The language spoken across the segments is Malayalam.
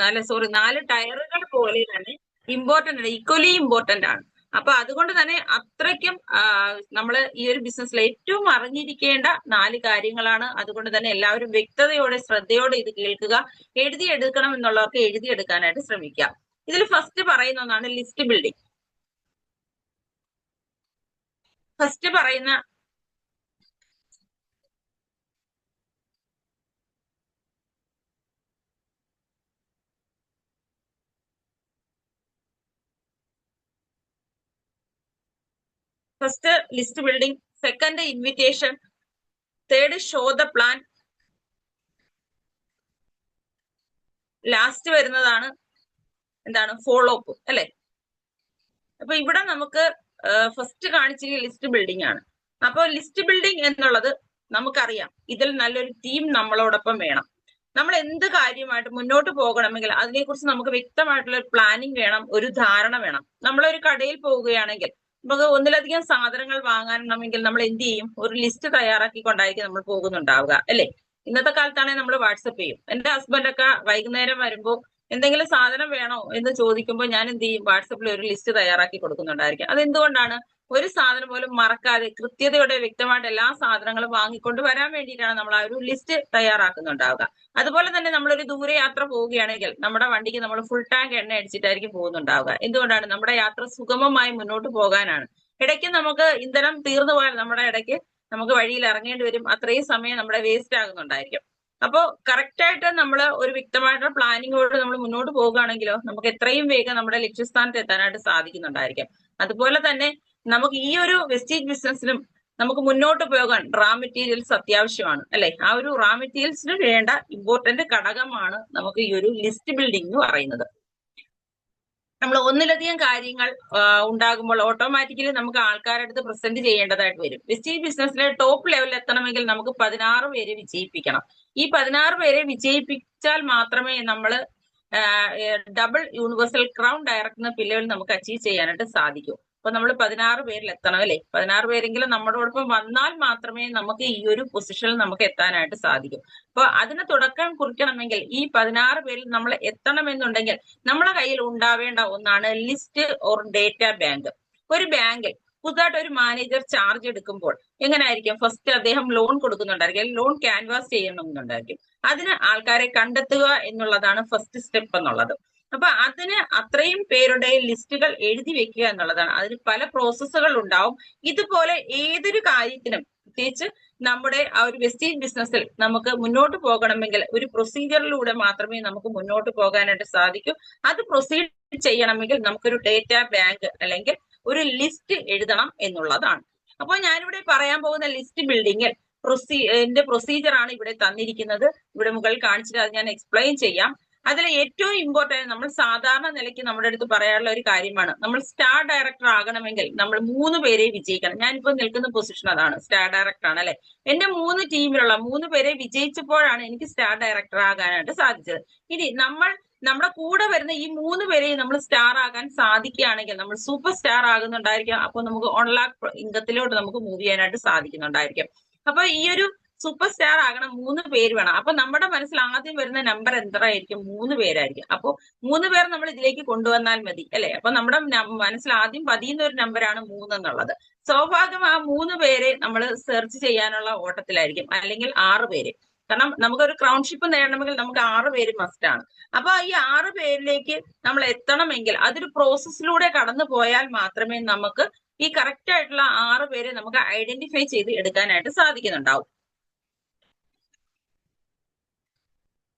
4 ടയറുകൾ പോലെ തന്നെ ഇമ്പോർട്ടന്റ് ആണ്, ഈക്വലി ഇമ്പോർട്ടന്റ് ആണ്. അപ്പൊ അതുകൊണ്ട് തന്നെ അത്രയ്ക്കും നമ്മൾ ഈ ഒരു ബിസിനസ്സിൽ ഏറ്റവും അറിഞ്ഞിരിക്കേണ്ട 4 കാര്യങ്ങളാണ്. അതുകൊണ്ട് തന്നെ എല്ലാവരും വ്യക്തതയോടെ ശ്രദ്ധയോടെ ഇത് കേൾക്കുക. എഴുതിയെടുക്കണം എന്നുള്ളവർക്ക് എഴുതിയെടുക്കാനായിട്ട് ശ്രമിക്കുക. ഇതിൽ ഫസ്റ്റ് പറയുന്ന ഒന്നാണ് ലിസ്റ്റ് ബിൽഡിംഗ്. ഫസ്റ്റ് പറയുന്ന first list building, second invitation, third show the plan, last വരുന്നതാണ് എന്താണ് ഫോളോ അപ്പ് അല്ലെ. അപ്പൊ ഇവിടെ നമുക്ക് ഫസ്റ്റ് കാണിച്ചിരിക്കുന്ന ലിസ്റ്റ് ബിൽഡിംഗ് ആണ്. അപ്പൊ ലിസ്റ്റ് ബിൽഡിംഗ് എന്നുള്ളത് നമുക്കറിയാം, ഇതിൽ നല്ലൊരു ടീം നമ്മളോടൊപ്പം വേണം. നമ്മൾ എന്ത് കാര്യമായിട്ട് മുന്നോട്ട് പോകണമെങ്കിൽ അതിനെക്കുറിച്ച് നമുക്ക് വ്യക്തമായിട്ടുള്ള ഒരു പ്ലാനിങ് വേണം, ഒരു ധാരണ വേണം. നമ്മളൊരു കടയിൽ പോവുകയാണെങ്കിൽ നമുക്ക് ഒന്നിലധികം സാധനങ്ങൾ വാങ്ങാനാണെങ്കിൽ നമ്മൾ എന്ത് ചെയ്യും? ഒരു ലിസ്റ്റ് തയ്യാറാക്കിക്കൊണ്ടായിരിക്കും നമ്മൾ പോകുന്നുണ്ടാവുക അല്ലെ. ഇന്നത്തെ കാലത്താണെങ്കിൽ നമ്മൾ വാട്സപ്പ് ചെയ്യും. എന്റെ ഹസ്ബൻഡൊക്കെ വൈകുന്നേരം വരുമ്പോൾ എന്തെങ്കിലും സാധനം വേണോ എന്ന് ചോദിക്കുമ്പോൾ ഞാൻ എന്ത് ചെയ്യും? വാട്സപ്പിൽ ഒരു ലിസ്റ്റ് തയ്യാറാക്കി കൊടുക്കുന്നുണ്ടായിരിക്കും. അതെന്തുകൊണ്ടാണ്? ഒരു സാധനം പോലും മറക്കാതെ കൃത്യതയോടെ വ്യക്തമായിട്ട് എല്ലാ സാധനങ്ങളും വാങ്ങിക്കൊണ്ട് വരാൻ വേണ്ടിയിട്ടാണ് നമ്മൾ ആ ഒരു ലിസ്റ്റ് തയ്യാറാക്കുന്നുണ്ടാവുക. അതുപോലെ തന്നെ നമ്മളൊരു ദൂരയാത്ര പോവുകയാണെങ്കിൽ നമ്മുടെ വണ്ടിക്ക് നമ്മൾ ഫുൾ ടാങ്ക് എണ്ണ അടിച്ചിട്ടായിരിക്കും പോകുന്നുണ്ടാവുക. എന്തുകൊണ്ടാണ്? നമ്മുടെ യാത്ര സുഗമമായി മുന്നോട്ട് പോകാനാണ്. ഇടയ്ക്ക് നമുക്ക് ഇന്ധനം തീർന്നു പോയാൽ നമ്മുടെ ഇടയ്ക്ക് നമുക്ക് വഴിയിൽ ഇറങ്ങേണ്ടി വരും. അത്രയും സമയം നമ്മുടെ വേസ്റ്റ് ആകുന്നുണ്ടായിരിക്കും. അപ്പോ കറക്റ്റ് ആയിട്ട് നമ്മൾ ഒരു വ്യക്തമായിട്ടുള്ള പ്ലാനിങ്ങോട് നമ്മൾ മുന്നോട്ട് പോവുകയാണെങ്കിലോ നമുക്ക് എത്രയും വേഗം നമ്മുടെ ലക്ഷ്യസ്ഥാനത്ത് എത്താനായിട്ട് സാധിക്കുന്നുണ്ടായിരിക്കും. അതുപോലെ തന്നെ നമുക്ക് ഈ ഒരു വെസ്റ്റേജ് ബിസിനസ്സിലും നമുക്ക് മുന്നോട്ട് പോകാൻ റാ മെറ്റീരിയൽസ് അത്യാവശ്യമാണ് അല്ലെ. ആ ഒരു റാ മെറ്റീരിയൽസിന് വേണ്ട ഇമ്പോർട്ടന്റ് ഘടകമാണ് നമുക്ക് ഈ ഒരു ലിസ്റ്റ് ബിൽഡിംഗ് എന്ന് പറയുന്നത്. നമ്മൾ ഒന്നിലധികം കാര്യങ്ങൾ ഉണ്ടാകുമ്പോൾ ഓട്ടോമാറ്റിക്കലി നമുക്ക് ആൾക്കാരുടെ അടുത്ത് പ്രസന്റ് ചെയ്യേണ്ടതായിട്ട് വരും. വെസ്റ്റേജ് ബിസിനസ്സിലെ ടോപ്പ് ലെവലിൽ എത്തണമെങ്കിൽ നമുക്ക് 16 പേരെ വിജയിപ്പിക്കണം. ഈ 16 പേരെ വിജയിപ്പിച്ചാൽ മാത്രമേ നമ്മൾ ഡബിൾ യൂണിവേഴ്സൽ ക്രൗൺ ഡയറക്ടർ എന്ന ലെവൽ നമുക്ക് അച്ചീവ് ചെയ്യാനായിട്ട് സാധിക്കൂ. അപ്പൊ നമ്മൾ 16 പേരിൽ എത്തണം അല്ലെ. 16 പേരെങ്കിലും നമ്മളോടൊപ്പം വന്നാൽ മാത്രമേ നമുക്ക് ഈ ഒരു പൊസിഷനിൽ നമുക്ക് എത്താനായിട്ട് സാധിക്കൂ. അപ്പൊ അതിന് തുടക്കം കുറിക്കണമെങ്കിൽ ഈ 16 പേരിൽ നമ്മൾ എത്തണമെന്നുണ്ടെങ്കിൽ നമ്മളെ കയ്യിൽ ഉണ്ടാവേണ്ട ഒന്നാണ് ലിസ്റ്റ് ഓർ ഡേറ്റ ബാങ്ക്. ഒരു ബാങ്കിൽ പുതുതായിട്ട് ഒരു മാനേജർ ചാർജ് എടുക്കുമ്പോൾ എങ്ങനെയായിരിക്കും? ഫസ്റ്റ് അദ്ദേഹം ലോൺ കൊടുക്കുന്നുണ്ടായിരിക്കും, ലോൺ ക്യാൻവാസ് ചെയ്യണമെന്നുണ്ടായിരിക്കും. അതിന് ആൾക്കാരെ കണ്ടെത്തുക എന്നുള്ളതാണ് ഫസ്റ്റ് സ്റ്റെപ്പ് എന്നുള്ളത്. അപ്പൊ അതിന് അത്രയും പേരുടെ ലിസ്റ്റുകൾ എഴുതി വെക്കുക എന്നുള്ളതാണ്. അതിന് പല പ്രോസസ്സുകൾ ഉണ്ടാവും. ഇതുപോലെ ഏതൊരു കാര്യത്തിനും പ്രത്യേകിച്ച് നമ്മുടെ ആ ഒരു വെസ്റ്റേജ് ബിസിനസ്സിൽ നമുക്ക് മുന്നോട്ട് പോകണമെങ്കിൽ ഒരു പ്രൊസീജിയറിലൂടെ മാത്രമേ നമുക്ക് മുന്നോട്ട് പോകാനായിട്ട് സാധിക്കൂ. അത് പ്രൊസീഡ് ചെയ്യണമെങ്കിൽ നമുക്കൊരു ഡേറ്റ ബാങ്ക് അല്ലെങ്കിൽ ഒരു ലിസ്റ്റ് എഴുതണം എന്നുള്ളതാണ്. അപ്പോൾ ഞാനിവിടെ പറയാൻ പോകുന്ന ലിസ്റ്റ് ബിൽഡിങ്ങിൽ പ്രൊസീജിയർ ആണ് ഇവിടെ തന്നിരിക്കുന്നത്. ഇവിടെ മുകളിൽ കാണിച്ചിട്ട് അത് ഞാൻ എക്സ്പ്ലെയിൻ ചെയ്യാം. അതിൽ ഏറ്റവും ഇമ്പോർട്ടന്റ് നമ്മൾ സാധാരണ നിലയ്ക്ക് നമ്മുടെ അടുത്ത് പറയാനുള്ള ഒരു കാര്യമാണ്, നമ്മൾ സ്റ്റാർ ഡയറക്ടർ ആകണമെങ്കിൽ നമ്മൾ 3 പേരെ വിജയിക്കണം. ഞാനിപ്പോ നിൽക്കുന്ന പൊസിഷൻ അതാണ്, സ്റ്റാർ ഡയറക്ടർ ആണ് അല്ലെ. എന്റെ 3 ടീമിലുള്ള 3 പേരെ വിജയിച്ചപ്പോഴാണ് എനിക്ക് സ്റ്റാർ ഡയറക്ടർ ആകാനായിട്ട് സാധിച്ചത്. ഇനി നമ്മുടെ കൂടെ വരുന്ന ഈ 3 പേരെയും നമ്മൾ സ്റ്റാർ ആകാൻ സാധിക്കുകയാണെങ്കിൽ നമ്മൾ സൂപ്പർ സ്റ്റാർ ആകുന്നുണ്ടായിരിക്കും. അപ്പൊ നമുക്ക് 1 lakh ഇൻകത്തിലോട്ട് നമുക്ക് മൂവ് ചെയ്യാനായിട്ട് സാധിക്കുന്നുണ്ടായിരിക്കും. അപ്പൊ ഈ ഒരു സൂപ്പർ സ്റ്റാർ ആകണം 3 പേര് വേണം. അപ്പൊ നമ്മുടെ മനസ്സിൽ ആദ്യം വരുന്ന നമ്പർ എന്തായിരിക്കും? 3 പേരായിരിക്കും. അപ്പൊ 3 പേർ നമ്മൾ ഇതിലേക്ക് കൊണ്ടുവന്നാൽ മതി അല്ലെ. അപ്പൊ നമ്മുടെ മനസ്സിൽ ആദ്യം പതിയുന്ന ഒരു നമ്പറാണ് 3 എന്നുള്ളത്. സ്വാഭാവികം ആ 3 പേരെ നമ്മൾ സെർച്ച് ചെയ്യാനുള്ള ഓട്ടത്തിലായിരിക്കും, അല്ലെങ്കിൽ 6 പേര്. കാരണം നമുക്കൊരു ക്രൗൺഷിപ്പ് നേടണമെങ്കിൽ നമുക്ക് 6 പേര് മസ്റ്റ് ആണ്. അപ്പൊ ഈ 6 പേരിലേക്ക് നമ്മൾ എത്തണമെങ്കിൽ അതൊരു പ്രോസസ്സിലൂടെ കടന്നു പോയാൽ മാത്രമേ നമുക്ക് ഈ കറക്റ്റ് ആയിട്ടുള്ള 6 പേരെ നമുക്ക് ഐഡന്റിഫൈ ചെയ്ത് എടുക്കാനായിട്ട് സാധിക്കുന്നുണ്ടാവും.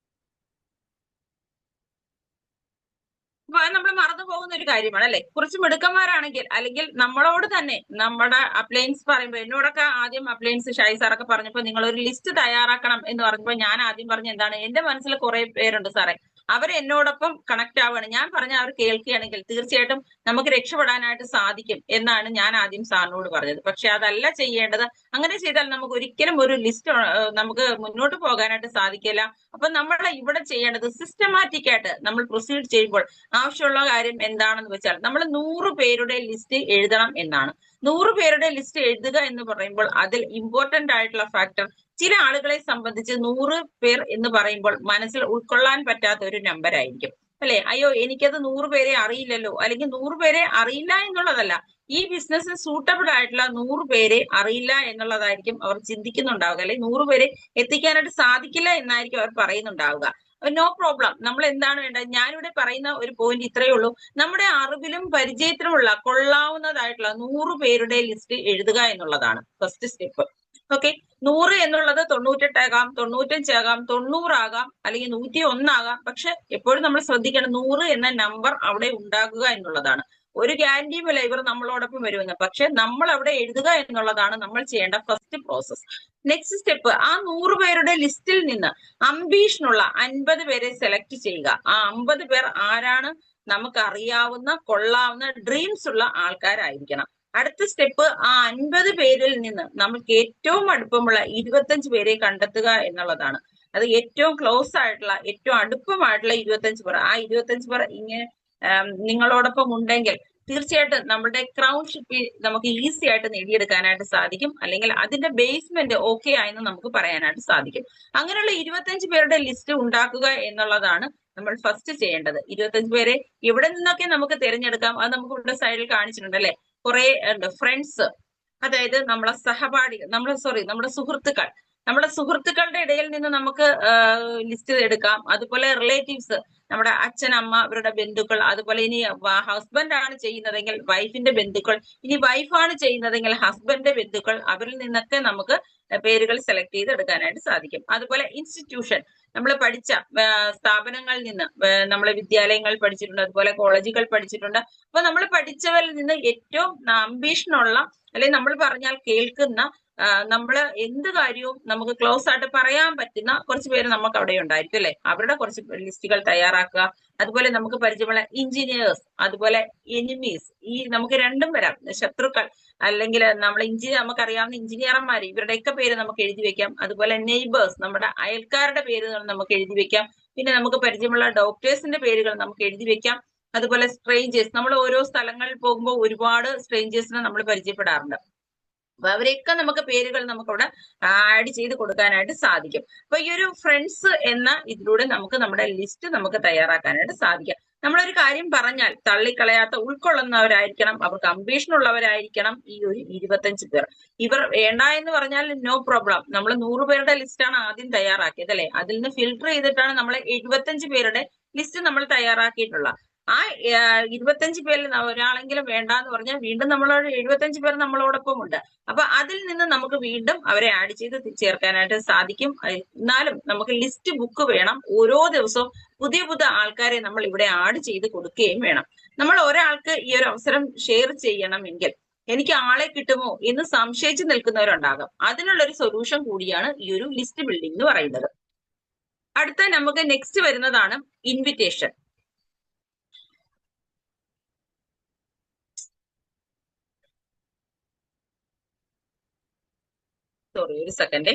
അപ്പൊ അത് നമ്മൾ മറന്നു പോകുന്ന ഒരു കാര്യമാണ് അല്ലെ. കുറച്ച് മിടുക്കന്മാരാണെങ്കിൽ അല്ലെങ്കിൽ നമ്മളോട് തന്നെ നമ്മുടെ അപ്ലയൻസ് പറയുമ്പോൾ, എന്നോടൊക്കെ ആദ്യം അപ്ലയൻസ് ഷായി സാറൊക്കെ പറഞ്ഞപ്പോ നിങ്ങൾ ഒരു ലിസ്റ്റ് തയ്യാറാക്കണം എന്ന് പറഞ്ഞപ്പോ ഞാൻ ആദ്യം പറഞ്ഞ എന്താണ്, എന്റെ മനസ്സിൽ കുറെ പേരുണ്ട് സാറേ, അവർ എന്നോടൊപ്പം കണക്ട് ആവുകയാണ്, ഞാൻ പറഞ്ഞ അവർ കേൾക്കുകയാണെങ്കിൽ തീർച്ചയായിട്ടും നമുക്ക് രക്ഷപ്പെടാനായിട്ട് സാധിക്കും എന്നാണ് ഞാൻ ആദ്യം സാറിനോട് പറഞ്ഞത്. പക്ഷെ അതല്ല ചെയ്യേണ്ടത്. അങ്ങനെ ചെയ്താൽ നമുക്ക് ഒരിക്കലും ഒരു ലിസ്റ്റ് നമുക്ക് മുന്നോട്ട് പോകാനായിട്ട് സാധിക്കില്ല. അപ്പൊ നമ്മൾ ഇവിടെ ചെയ്യേണ്ടത് സിസ്റ്റമാറ്റിക് ആയിട്ട് നമ്മൾ പ്രൊസീഡ് ചെയ്യുമ്പോൾ ആവശ്യമുള്ള കാര്യം എന്താണെന്ന് വെച്ചാൽ നമ്മൾ 100 പേരുടെ ലിസ്റ്റ് എഴുതണം എന്നാണ്. 100 പേരുടെ ലിസ്റ്റ് എഴുതുക എന്ന് പറയുമ്പോൾ അതിൽ ഇമ്പോർട്ടന്റ് ആയിട്ടുള്ള ഫാക്ടർ, ചില ആളുകളെ സംബന്ധിച്ച് 100 പേർ എന്ന് പറയുമ്പോൾ മനസ്സിൽ ഉൾക്കൊള്ളാൻ പറ്റാത്ത ഒരു നമ്പർ ആയിരിക്കും അല്ലെ. അയ്യോ എനിക്കത് 100 പേരെ അറിയില്ലല്ലോ, അല്ലെങ്കിൽ 100 പേരെ അറിയില്ല എന്നുള്ളതല്ല, ഈ ബിസിനസ്സിന് സൂട്ടബിൾ ആയിട്ടുള്ള 100 പേരെ അറിയില്ല എന്നുള്ളതായിരിക്കും അവർ ചിന്തിക്കുന്നുണ്ടാവുക, അല്ലെ 100 പേരെ എത്തിക്കാനായിട്ട് സാധിക്കില്ല എന്നായിരിക്കും അവർ പറയുന്നുണ്ടാവുക. No problem. നമ്മൾ എന്താണ് വേണ്ടത്? ഞാനിവിടെ പറയുന്ന ഒരു പോയിന്റ് ഇത്രയേ ഉള്ളൂ. നമ്മുടെ അറിവിലും പരിചയത്തിലുമുള്ള കൊള്ളാവുന്നതായിട്ടുള്ള 100 പേരുടെ ലിസ്റ്റ് എഴുതുക എന്നുള്ളതാണ് ഫസ്റ്റ് സ്റ്റെപ്പ്. ഓക്കെ, 100 എന്നുള്ളത് 98 ആകാം, 95 ആകാം, 90 ആകാം, അല്ലെങ്കിൽ 101 ആകാം. പക്ഷെ എപ്പോഴും നമ്മൾ ശ്രദ്ധിക്കണം 100 എന്ന നമ്പർ അവിടെ ഉണ്ടാകുക എന്നുള്ളതാണ്. ഒരു ഗ്യാരണ്ടിയുമില്ല ഇവർ നമ്മളോടൊപ്പം വരുമെന്ന്, പക്ഷെ നമ്മൾ അവിടെ എഴുതുക എന്നുള്ളതാണ് നമ്മൾ ചെയ്യേണ്ട ഫസ്റ്റ് പ്രോസസ്. നെക്സ്റ്റ് സ്റ്റെപ്പ്, ആ 100 പേരുടെ ലിസ്റ്റിൽ നിന്ന് അംബീഷനുള്ള 50 പേരെ സെലക്ട് ചെയ്യുക. ആ 50 പേർ ആരാണ്? നമുക്ക് അറിയാവുന്ന, കൊള്ളാവുന്ന, ഡ്രീംസ് ഉള്ള ആൾക്കാരായിരിക്കണം. അടുത്ത സ്റ്റെപ്പ്, ആ 50 പേരിൽ നിന്ന് നമുക്ക് ഏറ്റവും അടുപ്പമുള്ള 25 പേരെ കണ്ടെത്തുക എന്നുള്ളതാണ്. അത് ഏറ്റവും ക്ലോസ് ആയിട്ടുള്ള, ഏറ്റവും അടുപ്പമായിട്ടുള്ള 25 പേർ. ആ 25 പേർ ഇങ്ങനെ നിങ്ങളോടൊപ്പം ഉണ്ടെങ്കിൽ തീർച്ചയായിട്ടും നമ്മുടെ ക്രൗൺഷിപ്പ് നമുക്ക് ഈസി ആയിട്ട് നേടിയെടുക്കാനായിട്ട് സാധിക്കും, അല്ലെങ്കിൽ അതിന്റെ ബേസ്മെന്റ് ഓക്കെ ആയെന്ന് നമുക്ക് പറയാനായിട്ട് സാധിക്കും. അങ്ങനെയുള്ള 25 പേരുടെ ലിസ്റ്റ് ഉണ്ടാക്കുക എന്നുള്ളതാണ് നമ്മൾ ഫസ്റ്റ് ചെയ്യേണ്ടത്. 25 പേരെ എവിടെ നിന്നൊക്കെ നമുക്ക് തിരഞ്ഞെടുക്കാം, അത് നമുക്ക് ഇവിടെ സൈഡിൽ കാണിച്ചിട്ടുണ്ട് അല്ലെ. കുറെ ഫ്രണ്ട്സ്, അതായത് നമ്മളെ സഹപാഠികൾ, നമ്മുടെ സുഹൃത്തുക്കൾ, നമ്മുടെ സുഹൃത്തുക്കളുടെ ഇടയിൽ നിന്ന് നമുക്ക് ലിസ്റ്റ് എടുക്കാം. അതുപോലെ റിലേറ്റീവ്സ്, നമ്മുടെ അച്ഛൻ അമ്മ അവരുടെ ബന്ധുക്കൾ, അതുപോലെ ഇനി ഹസ്ബൻഡ് ആണ് ചെയ്യുന്നതെങ്കിൽ വൈഫിന്റെ ബന്ധുക്കൾ, ഇനി വൈഫാണ് ചെയ്യുന്നതെങ്കിൽ ഹസ്ബൻഡിന്റെ ബന്ധുക്കൾ, അവരിൽ നിന്നൊക്കെ നമുക്ക് പേരുകൾ സെലക്ട് ചെയ്ത് എടുക്കാനായിട്ട് സാധിക്കും. അതുപോലെ ഇൻസ്റ്റിറ്റ്യൂഷൻ, നമ്മൾ പഠിച്ച സ്ഥാപനങ്ങളിൽ നിന്ന്, നമ്മളെ വിദ്യാലയങ്ങൾ പഠിച്ചിട്ടുണ്ട്, അതുപോലെ കോളേജുകൾ പഠിച്ചിട്ടുണ്ട്. അപ്പൊ നമ്മൾ പഠിച്ചവരിൽ നിന്ന് ഏറ്റവും അംബീഷനുള്ള, അല്ലെങ്കിൽ നമ്മൾ പറഞ്ഞാൽ കേൾക്കുന്ന, നമ്മൾ എന്ത് കാര്യവും നമുക്ക് ക്ലോസ് ആയിട്ട് പറയാൻ പറ്റുന്ന കുറച്ച് പേര് നമുക്ക് അവിടെ ഉണ്ടായിരിക്കും അല്ലെ. അവരുടെ കുറച്ച് ലിസ്റ്റുകൾ തയ്യാറാക്കുക. അതുപോലെ നമുക്ക് പരിചയമുള്ള എഞ്ചിനീയേഴ്സ്, അതുപോലെ എനിമീസ്, ഈ നമുക്ക് രണ്ടും വരാം, ശത്രുക്കൾ, അല്ലെങ്കിൽ നമ്മളെ നമുക്കറിയാവുന്ന എഞ്ചിനീയർമാർ, ഇവരുടെയൊക്കെ പേര് നമുക്ക് എഴുതി വെക്കാം. അതുപോലെ നെയ്ബേഴ്സ്, നമ്മുടെ അയൽക്കാരുടെ പേരുകൾ നമുക്ക് എഴുതി വെക്കാം. പിന്നെ നമുക്ക് പരിചയമുള്ള ഡോക്ടേഴ്സിന്റെ പേരുകൾ നമുക്ക് എഴുതി വെക്കാം. അതുപോലെ സ്ട്രേഞ്ചേഴ്സ്, നമ്മൾ ഓരോ സ്ഥലങ്ങളിൽ പോകുമ്പോൾ ഒരുപാട് സ്ട്രേഞ്ചേഴ്സിനെ നമ്മൾ പരിചയപ്പെടാറുണ്ട്. അപ്പൊ അവരെയൊക്കെ നമുക്ക് പേരുകൾ നമുക്കവിടെ ആഡ് ചെയ്ത് കൊടുക്കാനായിട്ട് സാധിക്കും. അപ്പൊ ഈ ഒരു ഫ്രണ്ട്സ് എന്ന ഇതിലൂടെ നമുക്ക് നമ്മുടെ ലിസ്റ്റ് നമുക്ക് തയ്യാറാക്കാനായിട്ട് സാധിക്കും. നമ്മളൊരു കാര്യം പറഞ്ഞാൽ തള്ളിക്കളയാത്ത, ഉൾക്കൊള്ളുന്നവരായിരിക്കണം, അവർക്ക് അംബീഷൻ ഉള്ളവരായിരിക്കണം ഈ ഒരു 25 പേർ. ഇവർ വേണ്ട എന്ന് പറഞ്ഞാൽ നോ പ്രോബ്ലം. നമ്മൾ 100 പേരുടെ ലിസ്റ്റാണ് ആദ്യം തയ്യാറാക്കിയത് അല്ലെ. അതിൽ നിന്ന് ഫിൽട്ടർ ചെയ്തിട്ടാണ് നമ്മൾ 75 പേരുടെ ലിസ്റ്റ് നമ്മൾ തയ്യാറാക്കിയിട്ടുള്ളത്. ആ 25 പേരിൽ ഒരാളെങ്കിലും വേണ്ട എന്ന് പറഞ്ഞാൽ വീണ്ടും നമ്മളോട് 75 പേർ നമ്മളോടൊപ്പം ഉണ്ട്. അപ്പൊ അതിൽ നിന്ന് നമുക്ക് വീണ്ടും അവരെ ആഡ് ചെയ്ത് ചേർക്കാനായിട്ട് സാധിക്കും. എന്നാലും നമുക്ക് ലിസ്റ്റ് ബുക്ക് വേണം. ഓരോ ദിവസവും പുതിയ പുതിയ ആൾക്കാരെ നമ്മൾ ഇവിടെ ആഡ് ചെയ്ത് കൊടുക്കുകയും വേണം. നമ്മൾ ഒരാൾക്ക് ഈ ഒരു അവസരം ഷെയർ ചെയ്യണമെങ്കിൽ എനിക്ക് ആളെ കിട്ടുമോ എന്ന് സംശയിച്ച് നിൽക്കുന്നവരുണ്ടാകും. അതിനുള്ളൊരു സൊല്യൂഷൻ കൂടിയാണ് ഈ ഒരു ലിസ്റ്റ് ബിൽഡിംഗ് എന്ന് പറയുന്നത്. അടുത്ത നമുക്ക് നെക്സ്റ്റ് വരുന്നതാണ് ഇൻവിറ്റേഷൻ. സോറി, ഒരു സെക്കൻഡ്.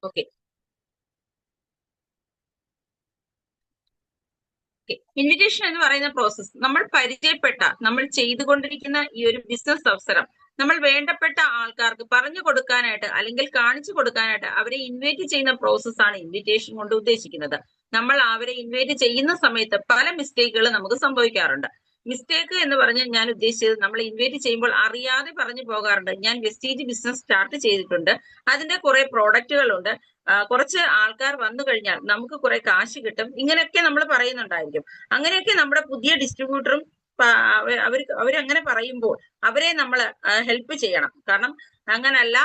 ഓക്കെ, ഇൻവിറ്റേഷൻ എന്ന് പറയുന്ന പ്രോസസ്, നമ്മൾ പരിചയപ്പെട്ട, നമ്മൾ ചെയ്തുകൊണ്ടിരിക്കുന്ന ഈ ഒരു ബിസിനസ് അവസരം നമ്മൾ വേണ്ടപ്പെട്ട ആൾക്കാർക്ക് പറഞ്ഞു കൊടുക്കാനായിട്ട്, അല്ലെങ്കിൽ കാണിച്ചു കൊടുക്കാനായിട്ട് അവരെ ഇൻവൈറ്റ് ചെയ്യുന്ന പ്രോസസ്സാണ് ഇൻവിറ്റേഷൻ കൊണ്ട് ഉദ്ദേശിക്കുന്നത്. നമ്മൾ അവരെ ഇൻവൈറ്റ് ചെയ്യുന്ന സമയത്ത് പല മിസ്റ്റേക്കുകൾ നമുക്ക് സംഭവിക്കാറുണ്ട്. മിസ്റ്റേക്ക് എന്ന് പറഞ്ഞാൽ ഞാൻ ഉദ്ദേശിച്ചത്, നമ്മൾ ഇൻവൈറ്റ് ചെയ്യുമ്പോൾ അറിയാതെ പറഞ്ഞു പോകാറുണ്ട്, ഞാൻ വെസ്റ്റേജ് ബിസിനസ് സ്റ്റാർട്ട് ചെയ്തിട്ടുണ്ട്, അതിന്റെ കുറെ പ്രോഡക്റ്റുകളുണ്ട്, കുറച്ച് ആൾക്കാർ വന്നു കഴിഞ്ഞാൽ നമുക്ക് കുറെ കാശ് കിട്ടും, ഇങ്ങനെയൊക്കെ നമ്മൾ പറയുന്നുണ്ടായിരിക്കും. അങ്ങനെയൊക്കെ നമ്മുടെ പുതിയ ഡിസ്ട്രിബ്യൂട്ടറും അവരങ്ങനെ പറയുമ്പോൾ അവരെ നമ്മൾ ഹെൽപ്പ് ചെയ്യണം. കാരണം അങ്ങനല്ല,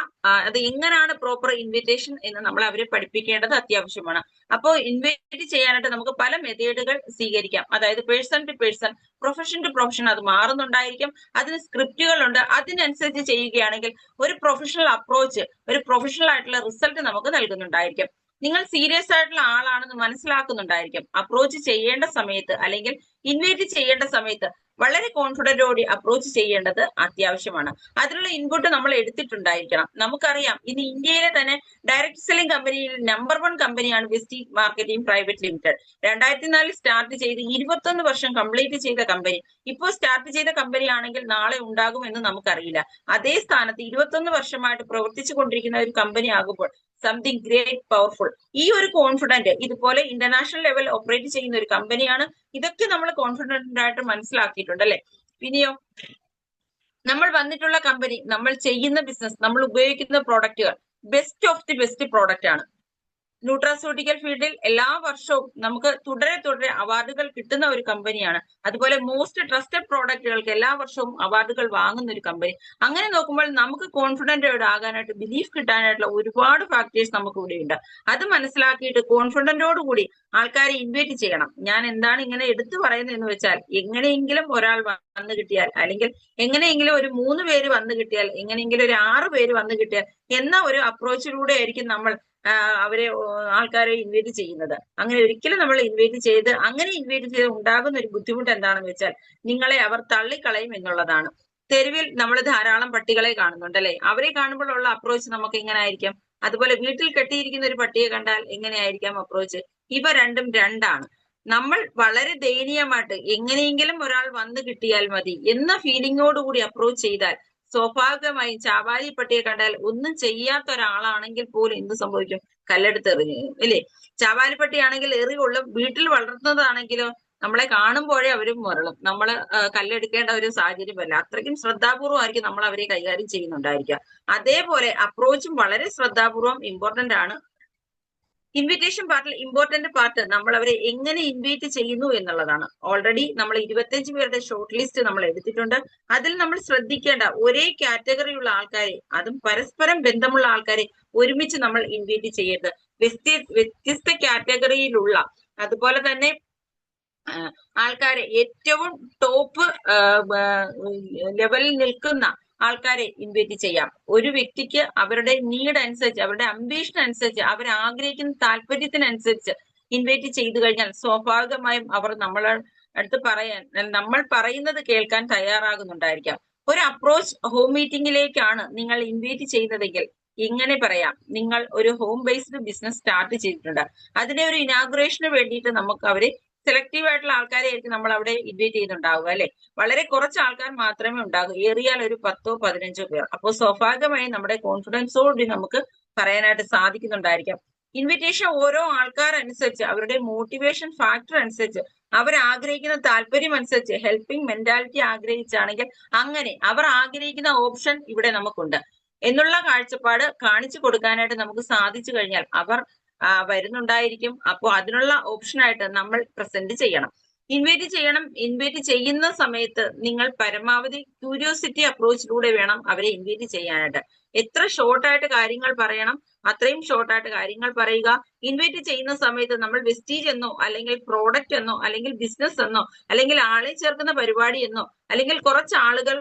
അത് എങ്ങനെയാണ് പ്രോപ്പർ ഇൻവിറ്റേഷൻ എന്ന് നമ്മൾ അവരെ പഠിപ്പിക്കേണ്ടത് അത്യാവശ്യമാണ്. അപ്പോൾ ഇൻവൈറ്റ് ചെയ്യാനായിട്ട് നമുക്ക് പല മെത്തേഡുകൾ സ്വീകരിക്കാം. അതായത് person to person, profession to profession അത് മാറുന്നുണ്ടായിരിക്കും. അതിന് സ്ക്രിപ്റ്റുകളുണ്ട്. അതിനനുസരിച്ച് ചെയ്യുകയാണെങ്കിൽ ഒരു പ്രൊഫഷണൽ അപ്രോച്ച്, ഒരു പ്രൊഫഷണൽ ആയിട്ടുള്ള റിസൾട്ട് നമുക്ക് നൽകുന്നുണ്ടായിരിക്കും. നിങ്ങൾ സീരിയസ് ആയിട്ടുള്ള ആളാണെന്ന് മനസ്സിലാക്കുന്നുണ്ടായിരിക്കും. അപ്രോച്ച് ചെയ്യേണ്ട സമയത്ത് അല്ലെങ്കിൽ ഇൻവൈറ്റ് ചെയ്യേണ്ട സമയത്ത് വളരെ കോൺഫിഡന്റോടെ അപ്രോച്ച് ചെയ്യേണ്ടത് അത്യാവശ്യമാണ്. അതിനുള്ള ഇൻപുട്ട് നമ്മൾ എടുത്തിട്ടുണ്ടായിരിക്കണം. നമുക്കറിയാം ഇന്ന് ഇന്ത്യയിലെ തന്നെ ഡയറക്ട് സെല്ലിംഗ് കമ്പനിയിൽ നമ്പർ 1 കമ്പനിയാണ് Vestige marketing private limited. 2004 start ചെയ്ത് 21 വർഷം കംപ്ലീറ്റ് ചെയ്ത കമ്പനി. ഇപ്പോൾ സ്റ്റാർട്ട് ചെയ്ത കമ്പനി ആണെങ്കിൽ നാളെ ഉണ്ടാകുമെന്ന് നമുക്കറിയില്ല. അതേ സ്ഥാനത്ത് 21 വർഷമായിട്ട് പ്രവർത്തിച്ചു കൊണ്ടിരിക്കുന്ന ഒരു കമ്പനി ആകുമ്പോൾ സംതിങ് ഗ്രേറ്റ് പവർഫുൾ. ഈ ഒരു കോൺഫിഡന്റ് ഇതുപോലെ ഇന്റർനാഷണൽ ലെവൽ ഓപ്പറേറ്റ് ചെയ്യുന്ന ഒരു കമ്പനിയാണ്. ഇതൊക്കെ നമ്മൾ കോൺഫിഡന്റ് ആയിട്ട് മനസ്സിലാക്കിയിട്ടുണ്ട് അല്ലെ. പിന്നെയോ നമ്മൾ വന്നിട്ടുള്ള കമ്പനി, നമ്മൾ ചെയ്യുന്ന ബിസിനസ്, നമ്മൾ ഉപയോഗിക്കുന്ന പ്രോഡക്റ്റുകൾ best of the best product ആണ്. ന്യൂട്രാസ്യൂട്ടിക്കൽ ഫീൽഡിൽ എല്ലാ വർഷവും നമുക്ക് തുടരെ അവാർഡുകൾ കിട്ടുന്ന ഒരു കമ്പനിയാണ്. അതുപോലെ മോസ്റ്റ് ട്രസ്റ്റഡ് പ്രോഡക്റ്റുകൾക്ക് എല്ലാ വർഷവും അവാർഡുകൾ വാങ്ങുന്ന ഒരു കമ്പനി. അങ്ങനെ നോക്കുമ്പോൾ നമുക്ക് കോൺഫിഡന്റോട് ആകാനായിട്ട്, ബിലീഫ് കിട്ടാനായിട്ടുള്ള ഒരുപാട് ഫാക്ടേഴ്സ് നമുക്ക് ഇവിടെ ഉണ്ട്. അത് മനസ്സിലാക്കിയിട്ട് കോൺഫിഡന്റോട് കൂടി ആൾക്കാരെ ഇൻവൈറ്റ് ചെയ്യണം. ഞാൻ എന്താണ് ഇങ്ങനെ എടുത്തു പറയുന്നത് എന്ന് വെച്ചാൽ, എങ്ങനെയെങ്കിലും ഒരാൾ വന്നു കിട്ടിയാൽ, അല്ലെങ്കിൽ എങ്ങനെയെങ്കിലും ഒരു 3 പേര് വന്നു കിട്ടിയാൽ, എങ്ങനെയെങ്കിലും ഒരു 6 പേര് വന്നു കിട്ടിയാൽ എന്ന ഒരു അപ്രോച്ചിലൂടെ ആയിരിക്കും നമ്മൾ അവരെ ആൾക്കാരെ ഇൻവൈറ്റ് ചെയ്യുന്നത്. അങ്ങനെ ഒരിക്കലും നമ്മൾ ഇൻവൈറ്റ് ചെയ്ത് ഉണ്ടാകുന്ന ഒരു ബുദ്ധിമുട്ട് എന്താണെന്ന് വെച്ചാൽ, നിങ്ങളെ അവർ തള്ളിക്കളയും എന്നുള്ളതാണ്. തെരുവിൽ നമ്മൾ ധാരാളം പട്ടികളെ കാണുന്നുണ്ട് അല്ലെ. അവരെ കാണുമ്പോഴുള്ള അപ്രോച്ച് നമുക്ക് എങ്ങനെ ആയിരിക്കാം? അതുപോലെ വീട്ടിൽ കെട്ടിയിരിക്കുന്ന ഒരു പട്ടിയെ കണ്ടാൽ എങ്ങനെയായിരിക്കാം അപ്രോച്ച്? ഇവ രണ്ടും രണ്ടാണ്. നമ്മൾ വളരെ ദയനീയമായിട്ട് എങ്ങനെയെങ്കിലും ഒരാൾ വന്നു കിട്ടിയാൽ മതി എന്ന ഫീലിങ്ങോടുകൂടി അപ്രോച്ച് ചെയ്താൽ സ്വാഭാവികമായും ചാവാലി പട്ടിയെ കണ്ടാൽ ഒന്നും ചെയ്യാത്ത ഒരാളാണെങ്കിൽ പോലും എന്ത് സംഭവിക്കും? കല്ലെടുത്ത് എറിഞ്ഞു അല്ലേ. ചാവാലിപ്പട്ടിയാണെങ്കിൽ എറികൊള്ളും. വീട്ടിൽ വളർത്തുന്നതാണെങ്കിലോ നമ്മളെ കാണുമ്പോഴേ അവരും മുരളും. നമ്മള് കല്ലെടുക്കേണ്ട ഒരു സാഹചര്യം വരില്ല. അത്രയ്ക്കും ശ്രദ്ധാപൂർവമായിരിക്കും നമ്മൾ അവരെ കൈകാര്യം ചെയ്യുന്നുണ്ടായിരിക്കുക. അതേപോലെ അപ്രോച്ചും വളരെ ശ്രദ്ധാപൂർവം ഇമ്പോർട്ടന്റ് ആണ്. ഇൻവിറ്റേഷൻ പാർട്ടിൽ ഇമ്പോർട്ടന്റ് പാർട്ട് നമ്മൾ അവരെ എങ്ങനെ ഇൻവൈറ്റ് ചെയ്യുന്നു എന്നുള്ളതാണ്. ഓൾറെഡി നമ്മൾ 25 പേരുടെ ഷോർട്ട് ലിസ്റ്റ് നമ്മൾ എടുത്തിട്ടുണ്ട്. അതിൽ നമ്മൾ ശ്രദ്ധിക്കേണ്ട ഒരേ കാറ്റഗറിയുള്ള ആൾക്കാരെ, അതും പരസ്പരം ബന്ധമുള്ള ആൾക്കാരെ ഒരുമിച്ച് നമ്മൾ ഇൻവൈറ്റ് ചെയ്യരുത്. വ്യത്യസ്ത കാറ്റഗറിയിലുള്ള, അതുപോലെ തന്നെ ആൾക്കാരെ ഏറ്റവും ടോപ്പ് ലെവലിൽ നിൽക്കുന്ന ആൾക്കാരെ ഇൻവൈറ്റ് ചെയ്യാം. ഒരു വ്യക്തിക്ക് അവരുടെ നീഡ് അനുസരിച്ച്, അവരുടെ അംബീഷൻ അനുസരിച്ച്, അവർ ആഗ്രഹിക്കുന്ന താല്പര്യത്തിനനുസരിച്ച് ഇൻവൈറ്റ് ചെയ്തു കഴിഞ്ഞാൽ സ്വാഭാവികമായും അവർ നമ്മളെ അടുത്ത് നമ്മൾ പറയുന്നത് കേൾക്കാൻ തയ്യാറാകുന്നുണ്ടായിരിക്കാം. ഒരു അപ്രോച്ച് ഹോം മീറ്റിംഗിലേക്കാണ് നിങ്ങൾ ഇൻവൈറ്റ് ചെയ്യുന്നതെങ്കിൽ ഇങ്ങനെ പറയാം: നിങ്ങൾ ഒരു ഹോം ബേസ്ഡ് ബിസിനസ് സ്റ്റാർട്ട് ചെയ്തിട്ടുണ്ട്. അതിന്റെ ഒരു ഇനാഗുറേഷന് വേണ്ടിയിട്ട് നമുക്ക് അവരെ സെലക്റ്റീവ് ആയിട്ടുള്ള ആൾക്കാരെ ആയിരിക്കും നമ്മൾ അവിടെ ഇൻവൈറ്റ് ചെയ്യുന്നുണ്ടാവുക അല്ലെ. വളരെ കുറച്ച് ആൾക്കാർ മാത്രമേ ഉണ്ടാകൂ, ഏറിയാൽ ഒരു 10ഓ 15ഓ പേർ. അപ്പോൾ സ്വാഭാവികമായും നമ്മുടെ കോൺഫിഡൻസോടുകൂടി നമുക്ക് പറയാനായിട്ട് സാധിക്കുന്നുണ്ടായിരിക്കാം. ഇൻവിറ്റേഷൻ ഓരോ ആൾക്കാരനുസരിച്ച്, അവരുടെ മോട്ടിവേഷൻ ഫാക്ടർ അനുസരിച്ച്, അവർ ആഗ്രഹിക്കുന്ന താല്പര്യം അനുസരിച്ച്, ഹെൽപ്പിംഗ് മെന്റാലിറ്റി ആഗ്രഹിച്ചാണെങ്കിൽ അങ്ങനെ അവർ ആഗ്രഹിക്കുന്ന ഓപ്ഷൻ ഇവിടെ നമുക്കുണ്ട് എന്നുള്ള കാഴ്ചപ്പാട് കാണിച്ചു കൊടുക്കാനായിട്ട് നമുക്ക് സാധിച്ചു കഴിഞ്ഞാൽ അവർ വരുന്നുണ്ടായിരിക്കും. അപ്പോൾ അതിനുള്ള ഓപ്ഷനായിട്ട് നമ്മൾ പ്രസന്റ് ചെയ്യണം, ഇൻവൈറ്റ് ചെയ്യുന്ന സമയത്ത് നിങ്ങൾ പരമാവധി ക്യൂരിയോസിറ്റി അപ്രോച്ചിലൂടെ വേണം അവരെ ഇൻവൈറ്റ് ചെയ്യാനായിട്ട്. എത്ര ഷോർട്ടായിട്ട് കാര്യങ്ങൾ പറയണം അത്രയും ഷോർട്ടായിട്ട് കാര്യങ്ങൾ പറയുക. ഇൻവൈറ്റ് ചെയ്യുന്ന സമയത്ത് നമ്മൾ വെസ്റ്റീജ് എന്നോ, അല്ലെങ്കിൽ പ്രോഡക്റ്റ് എന്നോ, അല്ലെങ്കിൽ ബിസിനസ് എന്നോ, അല്ലെങ്കിൽ ആളെ ചേർക്കുന്ന പരിപാടി എന്നോ, അല്ലെങ്കിൽ കുറച്ച് ആളുകൾ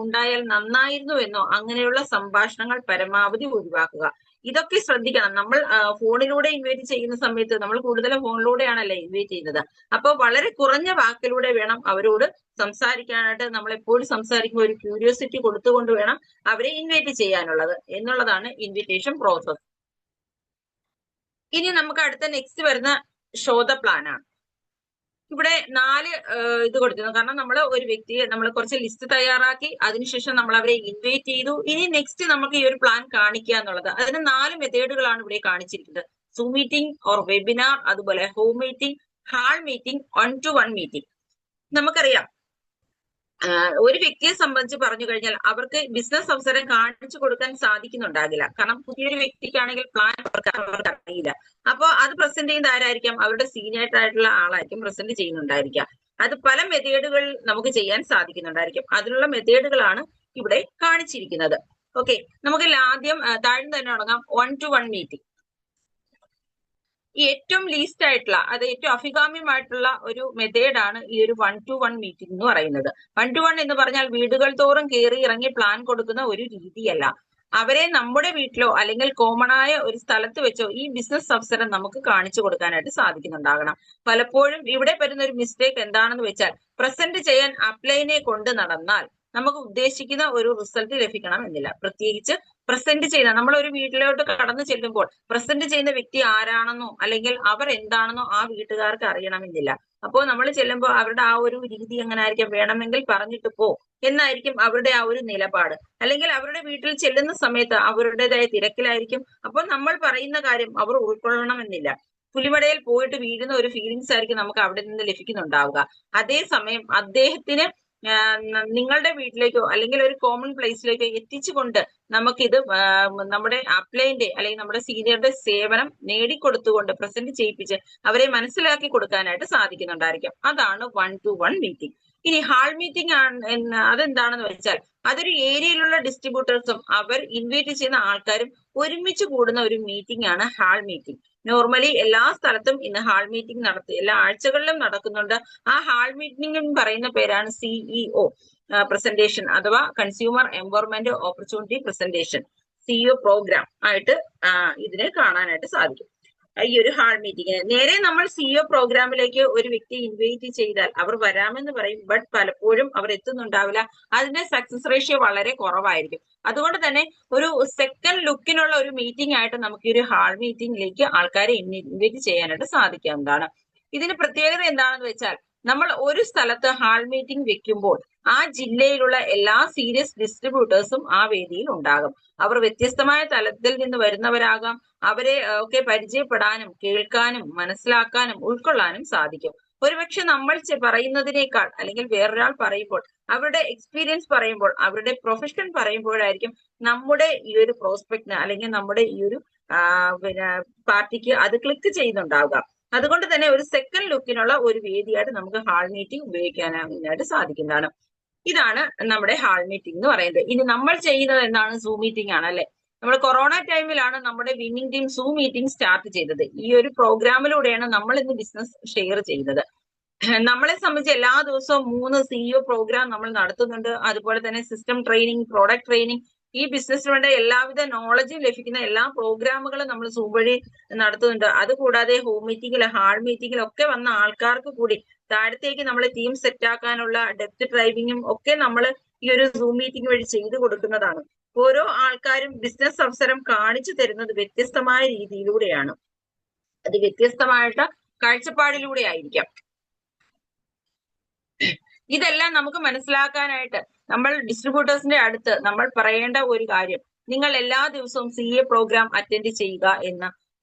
ഉണ്ടായാൽ നന്നായിരുന്നു എന്നോ അങ്ങനെയുള്ള സംഭാഷണങ്ങൾ പരമാവധി ഒഴിവാക്കുക. ഇതൊക്കെ ശ്രദ്ധിക്കണം. നമ്മൾ ഫോണിലൂടെ ഇൻവൈറ്റ് ചെയ്യുന്ന സമയത്ത് നമ്മൾ കൂടുതലും ഫോണിലൂടെയാണല്ലേ ഇൻവൈറ്റ് ചെയ്യുന്നത്. അപ്പോൾ വളരെ കുറഞ്ഞ വാക്കിലൂടെ വേണം അവരോട് സംസാരിക്കാനായിട്ട്. നമ്മൾ എപ്പോഴും സംസാരിക്കുമ്പോൾ ഒരു ക്യൂരിയോസിറ്റി കൊടുത്തുകൊണ്ട് വേണം അവരെ ഇൻവൈറ്റ് ചെയ്യാനുള്ളത് എന്നുള്ളതാണ് ഇൻവിറ്റേഷൻ പ്രോസസ്. ഇനി നമുക്ക് അടുത്ത നെക്സ്റ്റ് വരുന്ന ഷോ ദ പ്ലാൻ ആണ്. ഇവിടെ 4 ഇത് കൊടുത്തിരുന്നു. കാരണം നമ്മൾ ഒരു വ്യക്തിയെ നമ്മൾ കുറച്ച് ലിസ്റ്റ് തയ്യാറാക്കി, അതിനുശേഷം നമ്മൾ അവരെ ഇൻവൈറ്റ് ചെയ്തു. ഇനി നെക്സ്റ്റ് നമുക്ക് ഈ ഒരു പ്ലാൻ കാണിക്കുക എന്നുള്ളത്. അതിന് 4 മെത്തേഡുകളാണ് ഇവിടെ കാണിച്ചിരിക്കുന്നത്: സൂം മീറ്റിംഗ് ഓർ വെബിനാർ, അതുപോലെ home meeting, hall meeting, 1-to-1 meeting. നമുക്കറിയാം ഒരു വ്യക്തിയെ സംബന്ധിച്ച് പറഞ്ഞു കഴിഞ്ഞാൽ അവർക്ക് ബിസിനസ് അവസരം കാണിച്ചു കൊടുക്കാൻ സാധിക്കുന്നുണ്ടാകില്ല. കാരണം പുതിയൊരു വ്യക്തിക്കാണെങ്കിൽ പ്ലാൻ അവർക്ക് അറിയില്ല. അപ്പോൾ അത് പ്രസന്റ് ചെയ്യുന്ന ആരായിരിക്കാം? അവരുടെ സീനിയർ ആയിട്ടുള്ള ആളായിരിക്കും പ്രസന്റ് ചെയ്യുന്നുണ്ടായിരിക്കാം. അത് പല മെത്തേഡുകൾ നമുക്ക് ചെയ്യാൻ സാധിക്കുന്നുണ്ടായിരിക്കും. അതിനുള്ള മെത്തേഡുകളാണ് ഇവിടെ കാണിച്ചിരിക്കുന്നത്. ഓക്കെ, നമുക്ക് ആദ്യം താഴ്ന്നു തന്നെ തുടങ്ങാം. 1-to-1 meeting. ഏറ്റവും ലീസ്റ്റ് ആയിട്ടുള്ള, അത് ഏറ്റവും അഭികാമ്യമായിട്ടുള്ള ഒരു മെത്തേഡാണ് ഈ ഒരു 1-to-1 മീറ്റിംഗ് എന്ന് പറയുന്നത്. 1-to-1 എന്ന് പറഞ്ഞാൽ വീടുകൾ തോറും കയറി ഇറങ്ങി പ്ലാൻ കൊടുക്കുന്ന ഒരു രീതിയല്ല. അവരെ നമ്മുടെ വീട്ടിലോ അല്ലെങ്കിൽ കോമൺ ആയ ഒരു സ്ഥലത്ത് വെച്ചോ ഈ ബിസിനസ് അവസരം നമുക്ക് കാണിച്ചു കൊടുക്കാനായിട്ട് സാധിക്കുന്നുണ്ടാകണം. പലപ്പോഴും ഇവിടെ വരുന്ന ഒരു മിസ്റ്റേക്ക് എന്താണെന്ന് വെച്ചാൽ പ്രസന്റ് ചെയ്യാൻ അപ്ലൈനെ കൊണ്ട് നടന്നാൽ നമുക്ക് ഉദ്ദേശിക്കുന്ന ഒരു റിസൾട്ട് ലഭിക്കണം എന്നില്ല. പ്രത്യേകിച്ച് പ്രസന്റ് ചെയ്യുന്ന നമ്മൾ ഒരു വീട്ടിലോട്ട് കടന്നു ചെല്ലുമ്പോൾ പ്രസന്റ് ചെയ്യുന്ന വ്യക്തി ആരാണെന്നോ അല്ലെങ്കിൽ അവർ എന്താണെന്നോ ആ വീട്ടുകാർക്ക് അറിയണമെന്നില്ല. അപ്പോൾ നമ്മൾ ചെല്ലുമ്പോൾ അവരുടെ ആ ഒരു രീതി എങ്ങനെ ആയിരിക്കും, വേണമെങ്കിൽ പറഞ്ഞിട്ട് പോ എന്നായിരിക്കും അവരുടെ ആ ഒരു നിലപാട്. അല്ലെങ്കിൽ അവരുടെ വീട്ടിൽ ചെല്ലുന്ന സമയത്ത് അവരുടേതായ തിരക്കിലായിരിക്കും. അപ്പോൾ നമ്മൾ പറയുന്ന കാര്യം അവർ ഉൾക്കൊള്ളണമെന്നില്ല. പുലിമടയിൽ പോയിട്ട് വീഴുന്ന ഒരു ഫീലിങ്സ് ആയിരിക്കും നമുക്ക് അവിടെ നിന്ന് ലഭിക്കുന്നുണ്ടാവുക. അതേസമയം അദ്ദേഹത്തിന് നിങ്ങളുടെ വീട്ടിലേക്കോ അല്ലെങ്കിൽ ഒരു കോമൺ പ്ലേസിലേക്കോ എത്തിച്ചുകൊണ്ട് നമുക്കിത് നമ്മുടെ അപ്ലൈന്റെ അല്ലെങ്കിൽ നമ്മുടെ സീനിയറുടെ സേവനം നേടിക്കൊടുത്തുകൊണ്ട് പ്രസന്റ് ചെയ്യിപ്പിച്ച് അവരെ മനസ്സിലാക്കി കൊടുക്കാനായിട്ട് സാധിക്കുന്നുണ്ടായിരിക്കും. അതാണ് 1-to-1 മീറ്റിംഗ്. ഇനി ഹാൾ മീറ്റിംഗ് അതെന്താണെന്ന് വെച്ചാൽ അതൊരു ഏരിയയിലുള്ള ഡിസ്ട്രിബ്യൂട്ടേഴ്സും അവർ ഇൻവൈറ്റ് ചെയ്യുന്ന ആൾക്കാരും ഒരുമിച്ച് കൂടുന്ന ഒരു മീറ്റിംഗ് ആണ് ഹാൾ മീറ്റിംഗ്. നോർമലി എല്ലാ സ്ഥലത്തും ഇന്ന് ഹാൾ മീറ്റിംഗ് എല്ലാ ആഴ്ചകളിലും നടക്കുന്നുണ്ട്. ആ ഹാൾ മീറ്റിംഗ് എന്ന് പറയുന്ന പേരാണ് CEO പ്രസന്റേഷൻ അഥവാ consumer empowerment opportunity presentation, CEO programme ആയിട്ട് ഇതിനെ കാണാനായിട്ട് സാധിക്കും. ഈ ഒരു ഹാൾ മീറ്റിംഗിന് നേരെ നമ്മൾ CEO പ്രോഗ്രാമിലേക്ക് ഒരു വ്യക്തിയെ ഇൻവൈറ്റ് ചെയ്താൽ അവർ വരാമെന്ന് പറയും, ബട്ട് പലപ്പോഴും അവർ എത്തുന്നുണ്ടാവില്ല. അതിന്റെ സക്സസ് റേഷ്യോ വളരെ കുറവായിരിക്കും. അതുകൊണ്ട് തന്നെ ഒരു സെക്കൻഡ് ലുക്കിനുള്ള ഒരു മീറ്റിംഗ് ആയിട്ട് നമുക്ക് ഈ ഒരു ഹാൾ മീറ്റിംഗിലേക്ക് ആൾക്കാരെ ഇൻവൈറ്റ് ചെയ്യാനായിട്ട് സാധിക്കുന്നതാണ്. ഇതിന് പ്രത്യേകത എന്താണെന്ന് വെച്ചാൽ നമ്മൾ ഒരു സ്ഥലത്ത് ഹാൾ മീറ്റിംഗ് വെക്കുമ്പോൾ ആ ജില്ലയിലുള്ള എല്ലാ സീരിയസ് ഡിസ്ട്രിബ്യൂട്ടേഴ്സും ആ വേദിയിൽ ഉണ്ടാകും. അവർ വ്യത്യസ്തമായ തലത്തിൽ നിന്ന് വരുന്നവരാകാം. അവരെ ഒക്കെ പരിചയപ്പെടാനും കേൾക്കാനും മനസ്സിലാക്കാനും ഉൾക്കൊള്ളാനും സാധിക്കും. ഒരുപക്ഷെ നമ്മൾ പറയുന്നതിനേക്കാൾ അല്ലെങ്കിൽ വേറൊരാൾ പറയുമ്പോൾ അവരുടെ എക്സ്പീരിയൻസ് പറയുമ്പോൾ അവരുടെ പ്രൊഫഷൻ പറയുമ്പോഴായിരിക്കും നമ്മുടെ ഈ ഒരു പ്രോസ്പെക്റ്റിന് അല്ലെങ്കിൽ നമ്മുടെ ഈ ഒരു പിന്നെ പാർട്ടിക്ക് അത് ക്ലിക്ക് ചെയ്യുന്നുണ്ടാവുക. അതുകൊണ്ട് തന്നെ ഒരു സെക്കൻഡ് ലുക്കിനുള്ള ഒരു വേദിയായിട്ട് നമുക്ക് ഹാൾ മീറ്റിംഗ് ഉപയോഗിക്കാനായിട്ട് സാധിക്കുന്നതാണ്. ഇതാണ് നമ്മുടെ ഹാൾ മീറ്റിംഗ് എന്ന് പറയുന്നത്. ഇനി നമ്മൾ ചെയ്യുന്നത് എന്താണ്? സൂം മീറ്റിംഗ് ആണ് അല്ലെ. നമ്മൾ കൊറോണ ടൈമിലാണ് നമ്മുടെ winning team zoom meeting start ചെയ്തത്. ഈ ഒരു പ്രോഗ്രാമിലൂടെയാണ് നമ്മൾ ഇന്ന് ബിസിനസ് ഷെയർ ചെയ്യുന്നത്. നമ്മളെ സംബന്ധിച്ച് എല്ലാ ദിവസവും 3 CEO പ്രോഗ്രാം നമ്മൾ നടത്തുന്നുണ്ട്. അതുപോലെ തന്നെ സിസ്റ്റം ട്രെയിനിങ്, പ്രോഡക്റ്റ് ട്രെയിനിങ്, ഈ ബിസിനസ്സിന് വേണ്ട എല്ലാവിധ നോളജും ലഭിക്കുന്ന എല്ലാ പ്രോഗ്രാമുകളും നമ്മൾ സൂം വഴി നടത്തുന്നുണ്ട്. അതുകൂടാതെ ഹോം മീറ്റിംഗിൽ, ഹാൾ മീറ്റിംഗിലൊക്കെ വന്ന ആൾക്കാർക്ക് കൂടി താഴത്തേക്ക് നമ്മൾ ടീം സെറ്റ് ആക്കാനുള്ള ഡെപ്ത് ഡ്രൈവിങ്ങും ഒക്കെ നമ്മൾ ഈ ഒരു സൂം മീറ്റിംഗ് വഴി ചെയ്തു കൊടുക്കുന്നതാണ്. ഓരോ ആൾക്കാരും ബിസിനസ് അവസരം കാണിച്ചു തരുന്നത് വ്യത്യസ്തമായ രീതിയിലൂടെയാണ്. അത് വ്യത്യസ്തമായിട്ട് കാഴ്ചപ്പാടിലൂടെ ആയിരിക്കാം. ഇതെല്ലാം നമുക്ക് മനസ്സിലാക്കാനായിട്ട് നമ്മൾ ഡിസ്ട്രിബ്യൂട്ടേഴ്സിന്റെ അടുത്ത് നമ്മൾ പറയേണ്ട ഒരു കാര്യം, നിങ്ങൾ എല്ലാ ദിവസവും CA പ്രോഗ്രാം അറ്റൻഡ് ചെയ്യുക എന്ന്.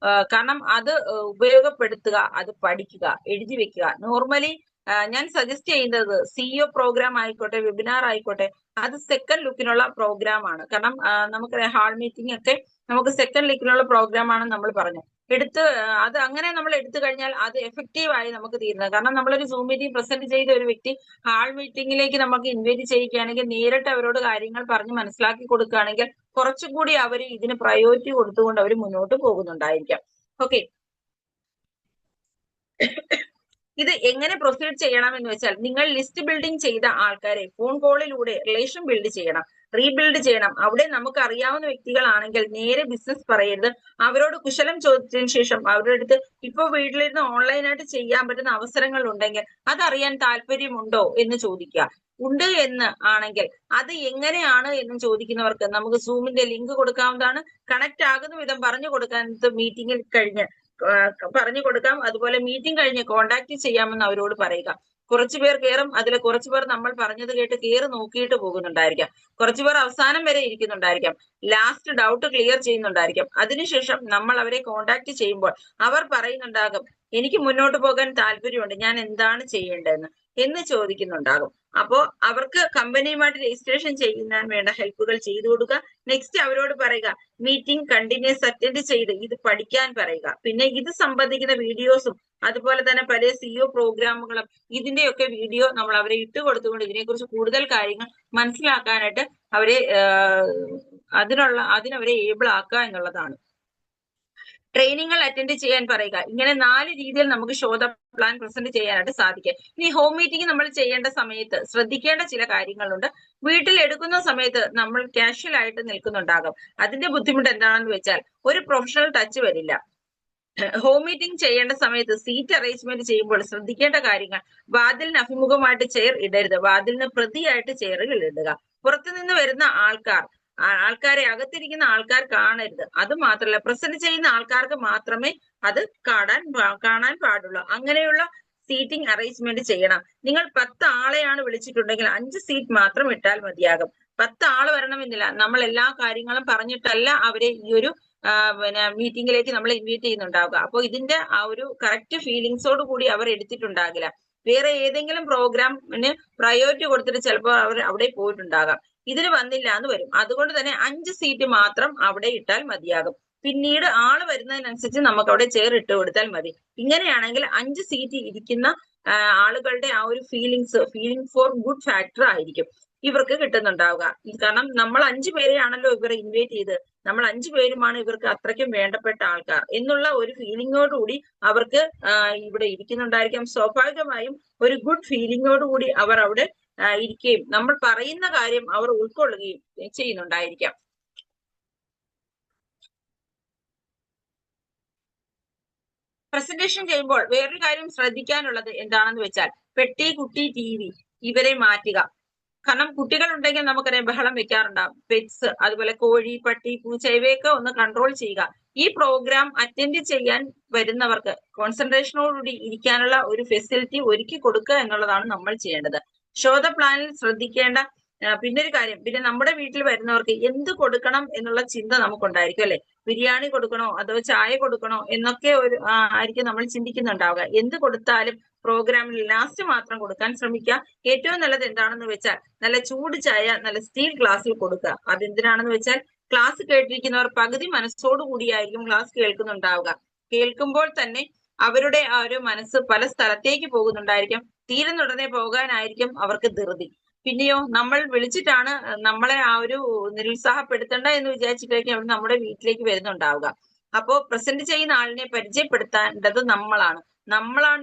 കാരണം അത് ഉപയോഗപ്പെടുത്തുക, അത് പഠിക്കുക, എഴുതി വെക്കുക. നോർമലി ഞാൻ സജസ്റ്റ് ചെയ്യുന്നത് CEO പ്രോഗ്രാം ആയിക്കോട്ടെ, വെബിനാർ ആയിക്കോട്ടെ, അത് സെക്കൻഡ് ലുക്കിനുള്ള പ്രോഗ്രാം ആണ്. കാരണം നമുക്ക് ഹാൾ മീറ്റിംഗ് ഒക്കെ നമുക്ക് സെക്കൻഡ് ലുക്കിനുള്ള പ്രോഗ്രാം ആണ് നമ്മൾ പറഞ്ഞു അത് അങ്ങനെ നമ്മൾ എടുത്തു കഴിഞ്ഞാൽ അത് എഫക്റ്റീവ് ആയി നമുക്ക് തീരുന്നത്. കാരണം നമ്മളൊരു സൂം മീറ്റിംഗ് പ്രസന്റ് ചെയ്ത ഒരു വ്യക്തി ഹാൾ മീറ്റിംഗിലേക്ക് നമുക്ക് ഇൻവൈറ്റ് ചെയ്യുകയാണെങ്കിൽ നേരിട്ട് അവരോട് കാര്യങ്ങൾ പറഞ്ഞ് മനസ്സിലാക്കി കൊടുക്കുകയാണെങ്കിൽ കുറച്ചുകൂടി അവർ ഇതിന് പ്രയോറിറ്റി കൊടുത്തുകൊണ്ട് അവർ മുന്നോട്ട് പോകുന്നുണ്ടായിരിക്കാം. ഓക്കെ, ഇത് എങ്ങനെ പ്രൊസീഡ് ചെയ്യണം എന്ന് വെച്ചാൽ നിങ്ങൾ ലിസ്റ്റ് ബിൽഡിംഗ് ചെയ്ത ആൾക്കാരെ ഫോൺ കോളിലൂടെ റിലേഷൻ ബിൽഡ് ചെയ്യണം, റീബിൽഡ് ചെയ്യണം. അവിടെ നമുക്ക് അറിയാവുന്ന വ്യക്തികളാണെങ്കിൽ നേരെ ബിസിനസ് പറയരുത്. അവരോട് കുശലം ചോദിച്ചതിന് ശേഷം അവരുടെ അടുത്ത് ഇപ്പൊ വീട്ടിലിരുന്ന് ഓൺലൈനായിട്ട് ചെയ്യാൻ പറ്റുന്ന അവസരങ്ങൾ ഉണ്ടെങ്കിൽ അതറിയാൻ താല്പര്യമുണ്ടോ എന്ന് ചോദിക്കുക. ഉണ്ട് എന്ന് ആണെങ്കിൽ അത് എങ്ങനെയാണ് എന്ന് ചോദിക്കുന്നവർക്ക് നമുക്ക് സൂമിന്റെ ലിങ്ക് കൊടുക്കാവുന്നതാണ്. കണക്ട് ആകുന്ന വിധം പറഞ്ഞു കൊടുക്കാൻ മീറ്റിംഗിൽ കഴിഞ്ഞ് പറഞ്ഞു കൊടുക്കാം. അതുപോലെ മീറ്റിംഗ് കഴിഞ്ഞ് കോണ്ടാക്ട് ചെയ്യാമെന്ന് അവരോട് പറയുക. കുറച്ചുപേർ കയറും, അതിൽ കുറച്ചുപേർ നമ്മൾ പറഞ്ഞത് കേട്ട് കയറി നോക്കിയിട്ട് പോകുന്നുണ്ടായിരിക്കാം. കുറച്ചുപേർ അവസാനം വരെ ഇരിക്കുന്നുണ്ടായിരിക്കാം, ലാസ്റ്റ് ഡൗട്ട് ക്ലിയർ ചെയ്യുന്നുണ്ടായിരിക്കാം. അതിനുശേഷം നമ്മൾ അവരെ കോണ്ടാക്ട് ചെയ്യുമ്പോൾ അവർ പറയുന്നുണ്ടാകും, എനിക്ക് മുന്നോട്ട് പോകാൻ താല്പര്യമുണ്ട്, ഞാൻ എന്താണ് ചെയ്യേണ്ടതെന്ന് എന്ന് ചോദിക്കുന്നുണ്ടാകും. അപ്പോ അവർക്ക് കമ്പനിയുമായിട്ട് രജിസ്ട്രേഷൻ ചെയ്യാൻ വേണ്ട ഹെൽപ്പുകൾ ചെയ്തു കൊടുക്കുക. നെക്സ്റ്റ് അവരോട് പറയുക, മീറ്റിംഗ് കണ്ടിന്യൂസ് അറ്റൻഡ് ചെയ്ത് ഇത് പഠിക്കാൻ പറയുക. പിന്നെ ഇത് സംബന്ധിക്കുന്ന വീഡിയോസും അതുപോലെ തന്നെ പല CEO പ്രോഗ്രാമുകളും ഇതിന്റെയൊക്കെ വീഡിയോ നമ്മൾ അവരെ ഇട്ട് കൊടുത്തുകൊണ്ട് ഇതിനെക്കുറിച്ച് കൂടുതൽ കാര്യങ്ങൾ മനസ്സിലാക്കാനായിട്ട് അവരെ അതിനവരെ ഏബിൾ ആക്കുക എന്നുള്ളതാണ്. ട്രെയിനിങ്ങൾ അറ്റൻഡ് ചെയ്യാൻ പറയുക. ഇങ്ങനെ 4 രീതിയിൽ നമുക്ക് ഷോ ദ പ്ലാൻ പ്രസന്റ് ചെയ്യാനായിട്ട് സാധിക്കും. ഇനി ഹോം മീറ്റിംഗ് നമ്മൾ ചെയ്യേണ്ട സമയത്ത് ശ്രദ്ധിക്കേണ്ട ചില കാര്യങ്ങളുണ്ട്. വീട്ടിൽ എടുക്കുന്ന സമയത്ത് നമ്മൾ കാഷ്വൽ ആയിട്ട് നിൽക്കുന്നുണ്ടാകും. അതിന്റെ ബുദ്ധിമുട്ട് എന്താണെന്ന് വെച്ചാൽ ഒരു പ്രൊഫഷണൽ ടച്ച് വരില്ല. ഹോം മീറ്റിംഗ് ചെയ്യേണ്ട സമയത്ത് സീറ്റ് അറേഞ്ച്മെന്റ് ചെയ്യുമ്പോൾ ശ്രദ്ധിക്കേണ്ട കാര്യങ്ങൾ: വാതിലിന് അഭിമുഖമായിട്ട് ചെയർ ഇടരുത്. വാതിലിന് പ്രതിയായിട്ട് ചെയറുകൾ ഇടുക. പുറത്തുനിന്ന് വരുന്ന ആൾക്കാരെ അകത്തിരിക്കുന്ന ആൾക്കാർ കാണരുത്. അത് മാത്രമല്ല, പ്രസന്റ് ചെയ്യുന്ന ആൾക്കാർക്ക് മാത്രമേ അത് കാണാൻ പാടുള്ളൂ. അങ്ങനെയുള്ള സീറ്റിംഗ് അറേഞ്ച്മെന്റ് ചെയ്യണം. നിങ്ങൾ 10 ആളെയാണ് വിളിച്ചിട്ടുണ്ടെങ്കിൽ 5 സീറ്റ് മാത്രം ഇട്ടാൽ മതിയാകും. 10 ആള് വരണമെന്നില്ല. നമ്മൾ എല്ലാ കാര്യങ്ങളും പറഞ്ഞിട്ടല്ല അവരെ ഈ ഒരു മീറ്റിംഗിലേക്ക് നമ്മൾ ഇൻവൈറ്റ് ചെയ്യുന്നുണ്ടാവുക. അപ്പോൾ ഇതിന്റെ ആ ഒരു കറക്റ്റ് ഫീലിങ്സോട് കൂടി അവർ എടുത്തിട്ടുണ്ടാകില്ല. വേറെ ഏതെങ്കിലും പ്രോഗ്രാമിന് പ്രയോറിറ്റി കൊടുത്തിട്ട് ചിലപ്പോൾ അവർ അവിടെ പോയിട്ടുണ്ടാകാം. ഇതിന് വന്നില്ല എന്ന് വരും. അതുകൊണ്ട് തന്നെ 5 സീറ്റ് മാത്രം അവിടെ ഇട്ടാൽ മതിയാകും. പിന്നീട് ആള് വരുന്നതിനനുസരിച്ച് നമുക്ക് അവിടെ ചെയർ ഇട്ട് കൊടുത്താൽ മതി. ഇങ്ങനെയാണെങ്കിൽ 5 സീറ്റ് ഇരിക്കുന്ന ആളുകളുടെ ആ ഒരു ഫീലിംഗ് ഫോർ ഗുഡ് ഫാക്ടർ ആയിരിക്കും ഇവർക്ക് കിട്ടുന്നുണ്ടാവുക. കാരണം നമ്മൾ 5 പേരെയാണല്ലോ ഇവരെ ഇൻവൈറ്റ് ചെയ്ത്, നമ്മൾ 5 പേരുമാണ് ഇവർക്ക് അത്രയ്ക്കും വേണ്ടപ്പെട്ട ആൾക്കാർ എന്നുള്ള ഒരു ഫീലിങ്ങോടുകൂടി അവർക്ക് ഇവിടെ ഇരിക്കുന്നുണ്ടായിരിക്കാം. സ്വാഭാവികമായും ഒരു ഗുഡ് ഫീലിങ്ങോടുകൂടി അവർ അവിടെ ഇരിക്കുകയും നമ്മൾ പറയുന്ന കാര്യം അവർ ഉൾക്കൊള്ളുകയും ചെയ്യുന്നുണ്ടായിരിക്കാം. പ്രസന്റേഷൻ ചെയ്യുമ്പോൾ വേറൊരു കാര്യം ശ്രദ്ധിക്കാനുള്ളത് എന്താണെന്ന് വെച്ചാൽ പെട്ടി, കുട്ടി, TV ഇവരെ മാറ്റുക. കാരണം കുട്ടികൾ ഉണ്ടെങ്കിൽ നമുക്കറിയാം ബഹളം വെക്കാറുണ്ടാവും. പെറ്റ്സ്, അതുപോലെ കോഴി, പട്ടി, പൂച്ച ഇവയൊക്കെ ഒന്ന് കൺട്രോൾ ചെയ്യുക. ഈ പ്രോഗ്രാം അറ്റൻഡ് ചെയ്യാൻ വരുന്നവർക്ക് കോൺസെൻട്രേഷനോടുകൂടി ഇരിക്കാനുള്ള ഒരു ഫെസിലിറ്റി ഒരുക്കി കൊടുക്കുക എന്നുള്ളതാണ് നമ്മൾ ചെയ്യേണ്ടത്. ഷോ ദ പ്ലാനിൽ ശ്രദ്ധിക്കേണ്ട പിന്നൊരു കാര്യം, പിന്നെ നമ്മുടെ വീട്ടിൽ വരുന്നവർക്ക് എന്ത് കൊടുക്കണം എന്നുള്ള ചിന്ത നമുക്കുണ്ടായിരിക്കും അല്ലെ. ബിരിയാണി കൊടുക്കണോ അതോ ചായ കൊടുക്കണോ എന്നൊക്കെ ആയിരിക്കും നമ്മൾ ചിന്തിക്കുന്നുണ്ടാവുക. എന്ത് കൊടുത്താലും പ്രോഗ്രാമിൽ ലാസ്റ്റ് മാത്രം കൊടുക്കാൻ ശ്രമിക്കുക. ഏറ്റവും നല്ലത് എന്താണെന്ന് വെച്ചാൽ നല്ല ചൂട് ചായ നല്ല സ്റ്റീൽ ഗ്ലാസ്സിൽ കൊടുക്കുക. അതെന്തിനാണെന്ന് വെച്ചാൽ ക്ലാസ് കേട്ടിരിക്കുന്നവർ പകുതി മനസ്സോടു കൂടിയായിരിക്കും ക്ലാസ് കേൾക്കുന്നുണ്ടാവുക. കേൾക്കുമ്പോൾ തന്നെ അവരുടെ ആ ഒരു മനസ്സ് പല സ്ഥലത്തേക്ക് പോകുന്നുണ്ടായിരിക്കും. തീരുന്നുടനെ പോകാനായിരിക്കും അവർക്ക് ധൃതി. പിന്നെയോ നമ്മൾ വിളിച്ചിട്ടാണ് നമ്മളെ ആ ഒരു നിരുത്സാഹപ്പെടുത്തണ്ട എന്ന് വിചാരിച്ചിട്ടായിരിക്കും അവർ നമ്മുടെ വീട്ടിലേക്ക് വരുന്നുണ്ടാവുക. അപ്പോ പ്രസന്റ് ചെയ്യുന്ന ആളിനെ പരിചയപ്പെടുത്തേണ്ടത് നമ്മളാണ്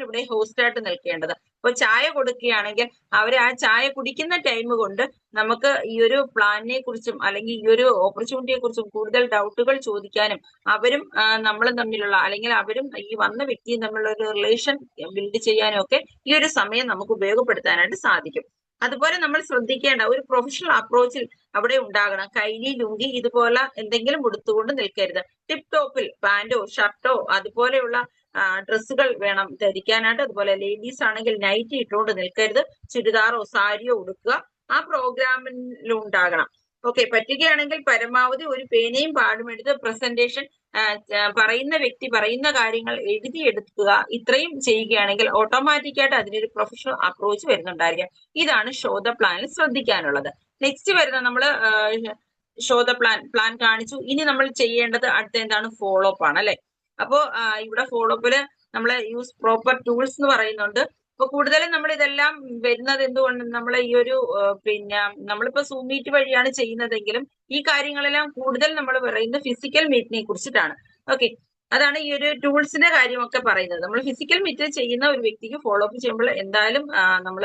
ഇവിടെ ഹോസ്റ്റായിട്ട് നിൽക്കേണ്ടത്. ഇപ്പൊ ചായ കൊടുക്കുകയാണെങ്കിൽ അവർ ആ ചായ കുടിക്കുന്ന ടൈം കൊണ്ട് നമുക്ക് ഈ ഒരു പ്ലാനിനെ കുറിച്ചും അല്ലെങ്കിൽ ഈ ഒരു ഓപ്പർച്യൂണിറ്റിയെ കുറിച്ചും കൂടുതൽ ഡൗട്ടുകൾ ചോദിക്കാനും അവരും നമ്മളും തമ്മിലുള്ള അല്ലെങ്കിൽ അവരും ഈ വന്ന വ്യക്തിയും തമ്മിലുള്ള ഒരു റിലേഷൻ ബിൽഡ് ചെയ്യാനും ഒക്കെ ഈ ഒരു സമയം നമുക്ക് ഉപയോഗപ്പെടുത്താനായിട്ട് സാധിക്കും. അതുപോലെ നമ്മൾ ശ്രദ്ധിക്കേണ്ട ഒരു പ്രൊഫഷണൽ അപ്രോച്ചിൽ അവിടെ ഉണ്ടാകണം. കൈലി, ലുങ്കി ഇതുപോലെ എന്തെങ്കിലും ഉടുത്തുകൊണ്ട് നിൽക്കരുത്. ടിപ് ടോപ്പിൽ പാന്റോ ഷർട്ടോ അതുപോലെയുള്ള ഡ്രസ്സുകൾ വേണം ധരിക്കാനായിട്ട്. അതുപോലെ ലേഡീസ് ആണെങ്കിൽ നൈറ്റി ഇട്ടുകൊണ്ട് നിൽക്കരുത്. ചുരിദാറോ സാരിയോ ഉടുക്കുക. ആ പ്രോഗ്രാമിൽ ഉണ്ടാകണം. ഓക്കെ, പറ്റുകയാണെങ്കിൽ പരമാവധി ഒരു പേനയും പാടും എടുത്ത് പ്രസന്റേഷൻ പറയുന്ന വ്യക്തി പറയുന്ന കാര്യങ്ങൾ എഴുതിയെടുക്കുക. ഇത്രയും ചെയ്യുകയാണെങ്കിൽ ഓട്ടോമാറ്റിക്കായിട്ട് അതിനൊരു പ്രൊഫഷണൽ അപ്രോച്ച് വരുന്നുണ്ടായിരിക്കാം. ഇതാണ് ഷോ ദ പ്ലാനിൽ ശ്രദ്ധിക്കാനുള്ളത്. നെക്സ്റ്റ് വരുന്ന നമ്മൾ ഷോ ദ പ്ലാൻ കാണിച്ചു. ഇനി നമ്മൾ ചെയ്യേണ്ടത് അടുത്ത എന്താണ്? ഫോളോ അപ്പ് ആണ് അല്ലെ. അപ്പോ ഇവിടെ ഫോളോ അപ്പില് നമ്മൾ യൂസ് പ്രോപ്പർ ടൂൾസ് എന്ന് പറയുന്നുണ്ട്. അപ്പൊ കൂടുതലും നമ്മൾ ഇതെല്ലാം വരുന്നത് എന്തുകൊണ്ട് നമ്മൾ ഈ ഒരു നമ്മളിപ്പോ സൂം മീറ്റ് വഴിയാണ് ചെയ്യുന്നതെങ്കിലും ഈ കാര്യങ്ങളെല്ലാം കൂടുതൽ നമ്മൾ പറയുന്നത് ഫിസിക്കൽ മീറ്റിനെ കുറിച്ചിട്ടാണ്. ഓക്കെ, അതാണ് ഈ ഒരു ടൂൾസിന്റെ കാര്യമൊക്കെ പറയുന്നത്. നമ്മൾ ഫിസിക്കൽ മീറ്റ് ചെയ്യുന്ന ഒരു വ്യക്തിക്ക് ഫോളോ അപ്പ് ചെയ്യുമ്പോൾ എന്തായാലും നമ്മൾ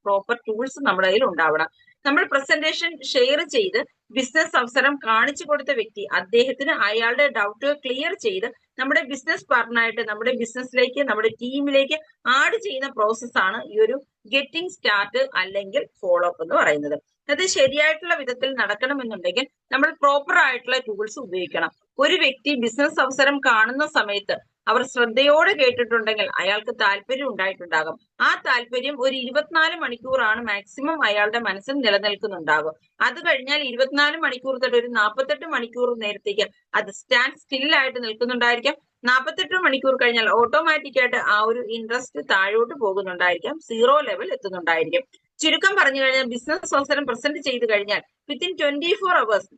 പ്രോപ്പർ ടൂൾസ് നമ്മുടെ കയ്യിൽ ഉണ്ടാവണം. നമ്മൾ പ്രസന്റേഷൻ ഷെയർ ചെയ്ത് ബിസിനസ് അവസരം കാണിച്ചു കൊടുത്ത വ്യക്തി അദ്ദേഹത്തിന് അയാളുടെ ഡൗട്ട് ക്ലിയർ ചെയ്ത് നമ്മുടെ ബിസിനസ് പാർട്ണറായിട്ട് നമ്മുടെ ബിസിനസ്സിലേക്ക് നമ്മുടെ ടീമിലേക്ക് ആഡ് ചെയ്യുന്ന പ്രോസസ്സാണ് ഈ ഒരു ഗെറ്റിംഗ് സ്റ്റാർട്ട് അല്ലെങ്കിൽ ഫോളോ അപ്പ് എന്ന് പറയുന്നത്. അത് ശരിയായിട്ടുള്ള വിധത്തിൽ നടക്കണമെന്നുണ്ടെങ്കിൽ നമ്മൾ പ്രോപ്പർ ആയിട്ടുള്ള ടൂൾസ് ഉപയോഗിക്കണം. ഒരു വ്യക്തി ബിസിനസ് അവസരം കാണുന്ന സമയത്ത് അവർ ശ്രദ്ധയോടെ കേട്ടിട്ടുണ്ടെങ്കിൽ അയാൾക്ക് താല്പര്യം ഉണ്ടായിട്ടുണ്ടാകും. ആ താല്പര്യം ഒരു 24 മണിക്കൂറാണ് മാക്സിമം അയാളുടെ മനസ്സിൽ നിലനിൽക്കുന്നുണ്ടാകും. അത് കഴിഞ്ഞാൽ 24 മണിക്കൂർ തൊട്ട് ഒരു 48 മണിക്കൂർ നേരത്തേക്ക് അത് സ്റ്റാൻഡ് സ്റ്റില്ലായിട്ട് നിൽക്കുന്നുണ്ടായിരിക്കാം. 48 മണിക്കൂർ കഴിഞ്ഞാൽ ഓട്ടോമാറ്റിക് ആയിട്ട് ആ ഒരു ഇൻട്രസ്റ്റ് താഴോട്ട് പോകുന്നുണ്ടായിരിക്കാം, 0 ലെവൽ എത്തുന്നുണ്ടായിരിക്കും. ചുരുക്കം പറഞ്ഞു കഴിഞ്ഞാൽ ബിസിനസ് അവസരം പ്രസന്റ് ചെയ്ത് കഴിഞ്ഞാൽ വിത്തിൻ 24 അവേഴ്സ്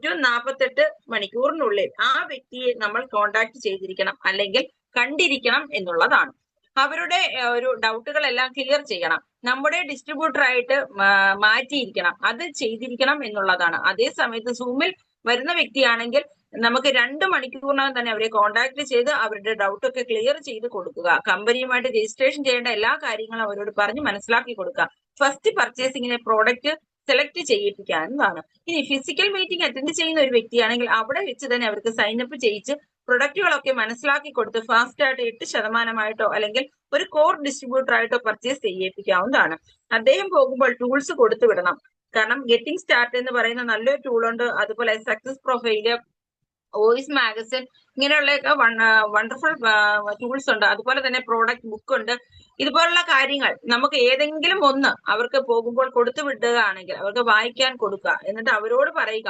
ടു 48 മണിക്കൂറിനുള്ളിൽ ആ വ്യക്തിയെ നമ്മൾ കോണ്ടാക്ട് ചെയ്തിരിക്കണം അല്ലെങ്കിൽ കണ്ടിരിക്കണം എന്നുള്ളതാണ്. അവരുടെ ഒരു ഡൗട്ടുകളെല്ലാം ക്ലിയർ ചെയ്യണം. നമ്മുടെ ഡിസ്ട്രിബ്യൂട്ടർ ആയിട്ട് മാറ്റിയിരിക്കണം, അത് ചെയ്തിരിക്കണം എന്നുള്ളതാണ്. അതേ സമയത്ത് സൂമിൽ വരുന്ന വ്യക്തിയാണെങ്കിൽ നമുക്ക് 2 മണിക്കൂറിനകം തന്നെ അവരെ കോൺടാക്ട് ചെയ്ത് അവരുടെ ഡൗട്ട് ഒക്കെ ക്ലിയർ ചെയ്ത് കൊടുക്കുക. കമ്പനിയുമായിട്ട് രജിസ്ട്രേഷൻ ചെയ്യേണ്ട എല്ലാ കാര്യങ്ങളും അവരോട് പറഞ്ഞ് മനസ്സിലാക്കി കൊടുക്കുക. ഫസ്റ്റ് പർച്ചേസിങ്ങിനെ പ്രോഡക്റ്റ് സെലക്ട് ചെയ്യിപ്പിക്കാവുന്നതാണ്. ഇനി ഫിസിക്കൽ മീറ്റിംഗ് അറ്റൻഡ് ചെയ്യുന്ന ഒരു വ്യക്തിയാണെങ്കിൽ അവിടെ വെച്ച് തന്നെ അവർക്ക് സൈനപ്പ് ചെയ്യിച്ച് പ്രൊഡക്റ്റുകളൊക്കെ മനസ്സിലാക്കി കൊടുത്ത് ഫാസ്റ്റ് ആയിട്ട് 8% അല്ലെങ്കിൽ ഒരു കോർ ഡിസ്ട്രിബ്യൂട്ടർ ആയിട്ടോ പർച്ചേസ് ചെയ്യിപ്പിക്കാവുന്നതാണ്. അദ്ദേഹം പോകുമ്പോൾ ടൂൾസ് കൊടുത്തു വിടണം. കാരണം ഗെറ്റിംഗ് സ്റ്റാർട്ട് എന്ന് പറയുന്ന നല്ലൊരു ടൂൾ ഉണ്ട്. അതുപോലെ സക്സസ് പ്രൊഫൈല്, വോയിസ് മാഗസിൻ, ഇങ്ങനെയുള്ളൊക്കെ വണ്ടർഫുൾ ടൂൾസ് ഉണ്ട്. അതുപോലെ തന്നെ പ്രോഡക്റ്റ് ബുക്ക് ഉണ്ട്. ഇതുപോലുള്ള കാര്യങ്ങൾ നമുക്ക് ഏതെങ്കിലും ഒന്ന് അവർക്ക് പോകുമ്പോൾ കൊടുത്തു വിടുകയാണെങ്കിൽ അവർക്ക് വായിക്കാൻ കൊടുക്കുക. എന്നിട്ട് അവരോട് പറയുക,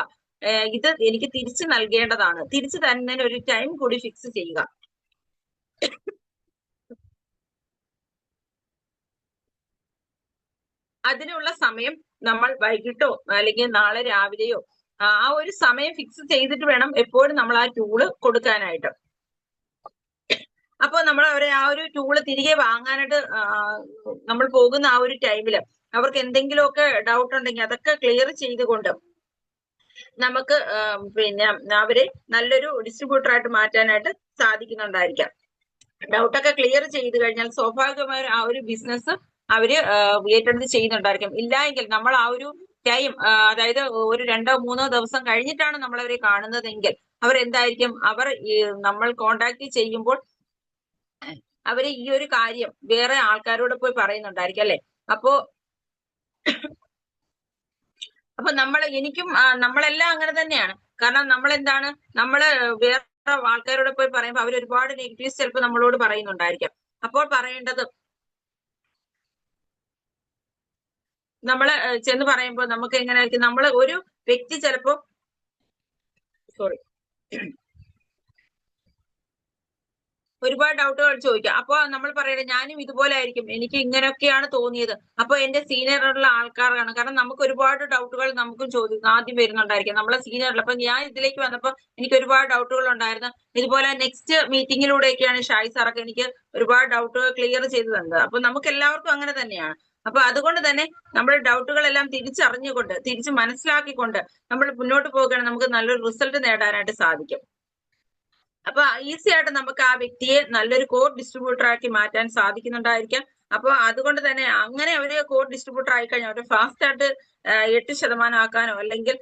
ഇത് എനിക്ക് തിരിച്ചു നൽകേണ്ടതാണ്. തിരിച്ചു തരുന്നതിന് ഒരു ടൈം കൂടി ഫിക്സ് ചെയ്യുക. അതിനുള്ള സമയം നമ്മൾ വൈകിട്ടോ അല്ലെങ്കിൽ നാളെ രാവിലെയോ ആ ഒരു സമയം ഫിക്സ് ചെയ്തിട്ട് വേണം എപ്പോഴും നമ്മൾ ആ ടൂള് കൊടുക്കാനായിട്ട്. അപ്പോൾ നമ്മൾ അവരെ ആ ഒരു ടൂള് തിരികെ വാങ്ങാനായിട്ട് നമ്മൾ പോകുന്ന ആ ഒരു ടൈമില് അവർക്ക് എന്തെങ്കിലുമൊക്കെ ഡൗട്ട് ഉണ്ടെങ്കിൽ അതൊക്കെ ക്ലിയർ ചെയ്തുകൊണ്ട് നമുക്ക് പിന്നെ അവരെ നല്ലൊരു ഡിസ്ട്രിബ്യൂട്ടർ ആയിട്ട് മാറ്റാനായിട്ട് സാധിക്കുന്നുണ്ടായിരിക്കാം. ഡൗട്ടൊക്കെ ക്ലിയർ ചെയ്ത് കഴിഞ്ഞാൽ സ്വാഭാവികമായ ആ ഒരു ബിസിനസ് അവര് ഏറ്റെടുത്ത് ചെയ്യുന്നുണ്ടായിരിക്കും. ഇല്ല എങ്കിൽ നമ്മൾ ആ ഒരു ടൈം, അതായത് ഒരു 2-3 ദിവസം കഴിഞ്ഞിട്ടാണ് നമ്മൾ അവരെ കാണുന്നതെങ്കിൽ അവരെന്തായിരിക്കും, അവർ നമ്മൾ കോണ്ടാക്ട് ചെയ്യുമ്പോൾ അവര് ഈ ഒരു കാര്യം വേറെ ആൾക്കാരോട് പോയി പറയുന്നുണ്ടായിരിക്കും അല്ലെ. അപ്പോ എനിക്കും നമ്മളെല്ലാം അങ്ങനെ തന്നെയാണ്. കാരണം നമ്മൾ എന്താണ്, നമ്മള് വേറെ ആൾക്കാരോട് പോയി പറയുമ്പോൾ അവർ ഒരുപാട് നെഗറ്റീവ്സ് ചിലപ്പോൾ നമ്മളോട് പറയുന്നുണ്ടായിരിക്കാം. അപ്പോൾ പറയേണ്ടത്, നമ്മള് ചെന്ന് പറയുമ്പോൾ നമുക്ക് എങ്ങനെയായിരിക്കും, നമ്മൾ ഒരു വ്യക്തി ചിലപ്പോ ഒരുപാട് ഡൗട്ടുകൾ ചോദിക്കാം. അപ്പൊ നമ്മൾ പറയണേ ഞാനും ഇതുപോലെ ആയിരിക്കും, എനിക്ക് ഇങ്ങനെയൊക്കെയാണ് തോന്നിയത്. അപ്പൊ എന്റെ സീനിയറുള്ള ആൾക്കാരാണ്. കാരണം നമുക്ക് ഒരുപാട് ഡൗട്ടുകൾ നമുക്കും ആദ്യം വരുന്നുണ്ടായിരിക്കും നമ്മളെ സീനിയറിൽ. അപ്പൊ ഞാൻ ഇതിലേക്ക് വന്നപ്പോ എനിക്ക് ഒരുപാട് ഡൗട്ടുകൾ ഉണ്ടായിരുന്നു. ഇതുപോലെ നെക്സ്റ്റ് മീറ്റിങ്ങിലൂടെയൊക്കെയാണ് ഷായി സാറൊക്കെ എനിക്ക് ഒരുപാട് ഡൗട്ടുകൾ ക്ലിയർ ചെയ്തു തന്നത്. അപ്പൊ നമുക്ക് എല്ലാവർക്കും അങ്ങനെ തന്നെയാണ്. അപ്പൊ അതുകൊണ്ട് തന്നെ നമ്മൾ ഡൗട്ടുകളെല്ലാം തിരിച്ചറിഞ്ഞുകൊണ്ട് തിരിച്ച് മനസ്സിലാക്കിക്കൊണ്ട് നമ്മൾ മുന്നോട്ട് പോകുകയാണെങ്കിൽ നമുക്ക് നല്ലൊരു റിസൾട്ട് നേടാനായിട്ട് സാധിക്കും. അപ്പൊ ഈസി ആയിട്ട് നമുക്ക് ആ വ്യക്തിയെ നല്ലൊരു കോർ ഡിസ്ട്രിബ്യൂട്ടർ ആക്കി മാറ്റാൻ സാധിക്കുന്നുണ്ടായിരിക്കാം. അപ്പൊ അതുകൊണ്ട് തന്നെ അങ്ങനെ അവര് കോർ ഡിസ്ട്രിബ്യൂട്ടർ ആയി കഴിഞ്ഞാൽ അവര് ഫാസ്റ്റ് ആയിട്ട് 8% ആക്കാനോ അല്ലെങ്കിൽ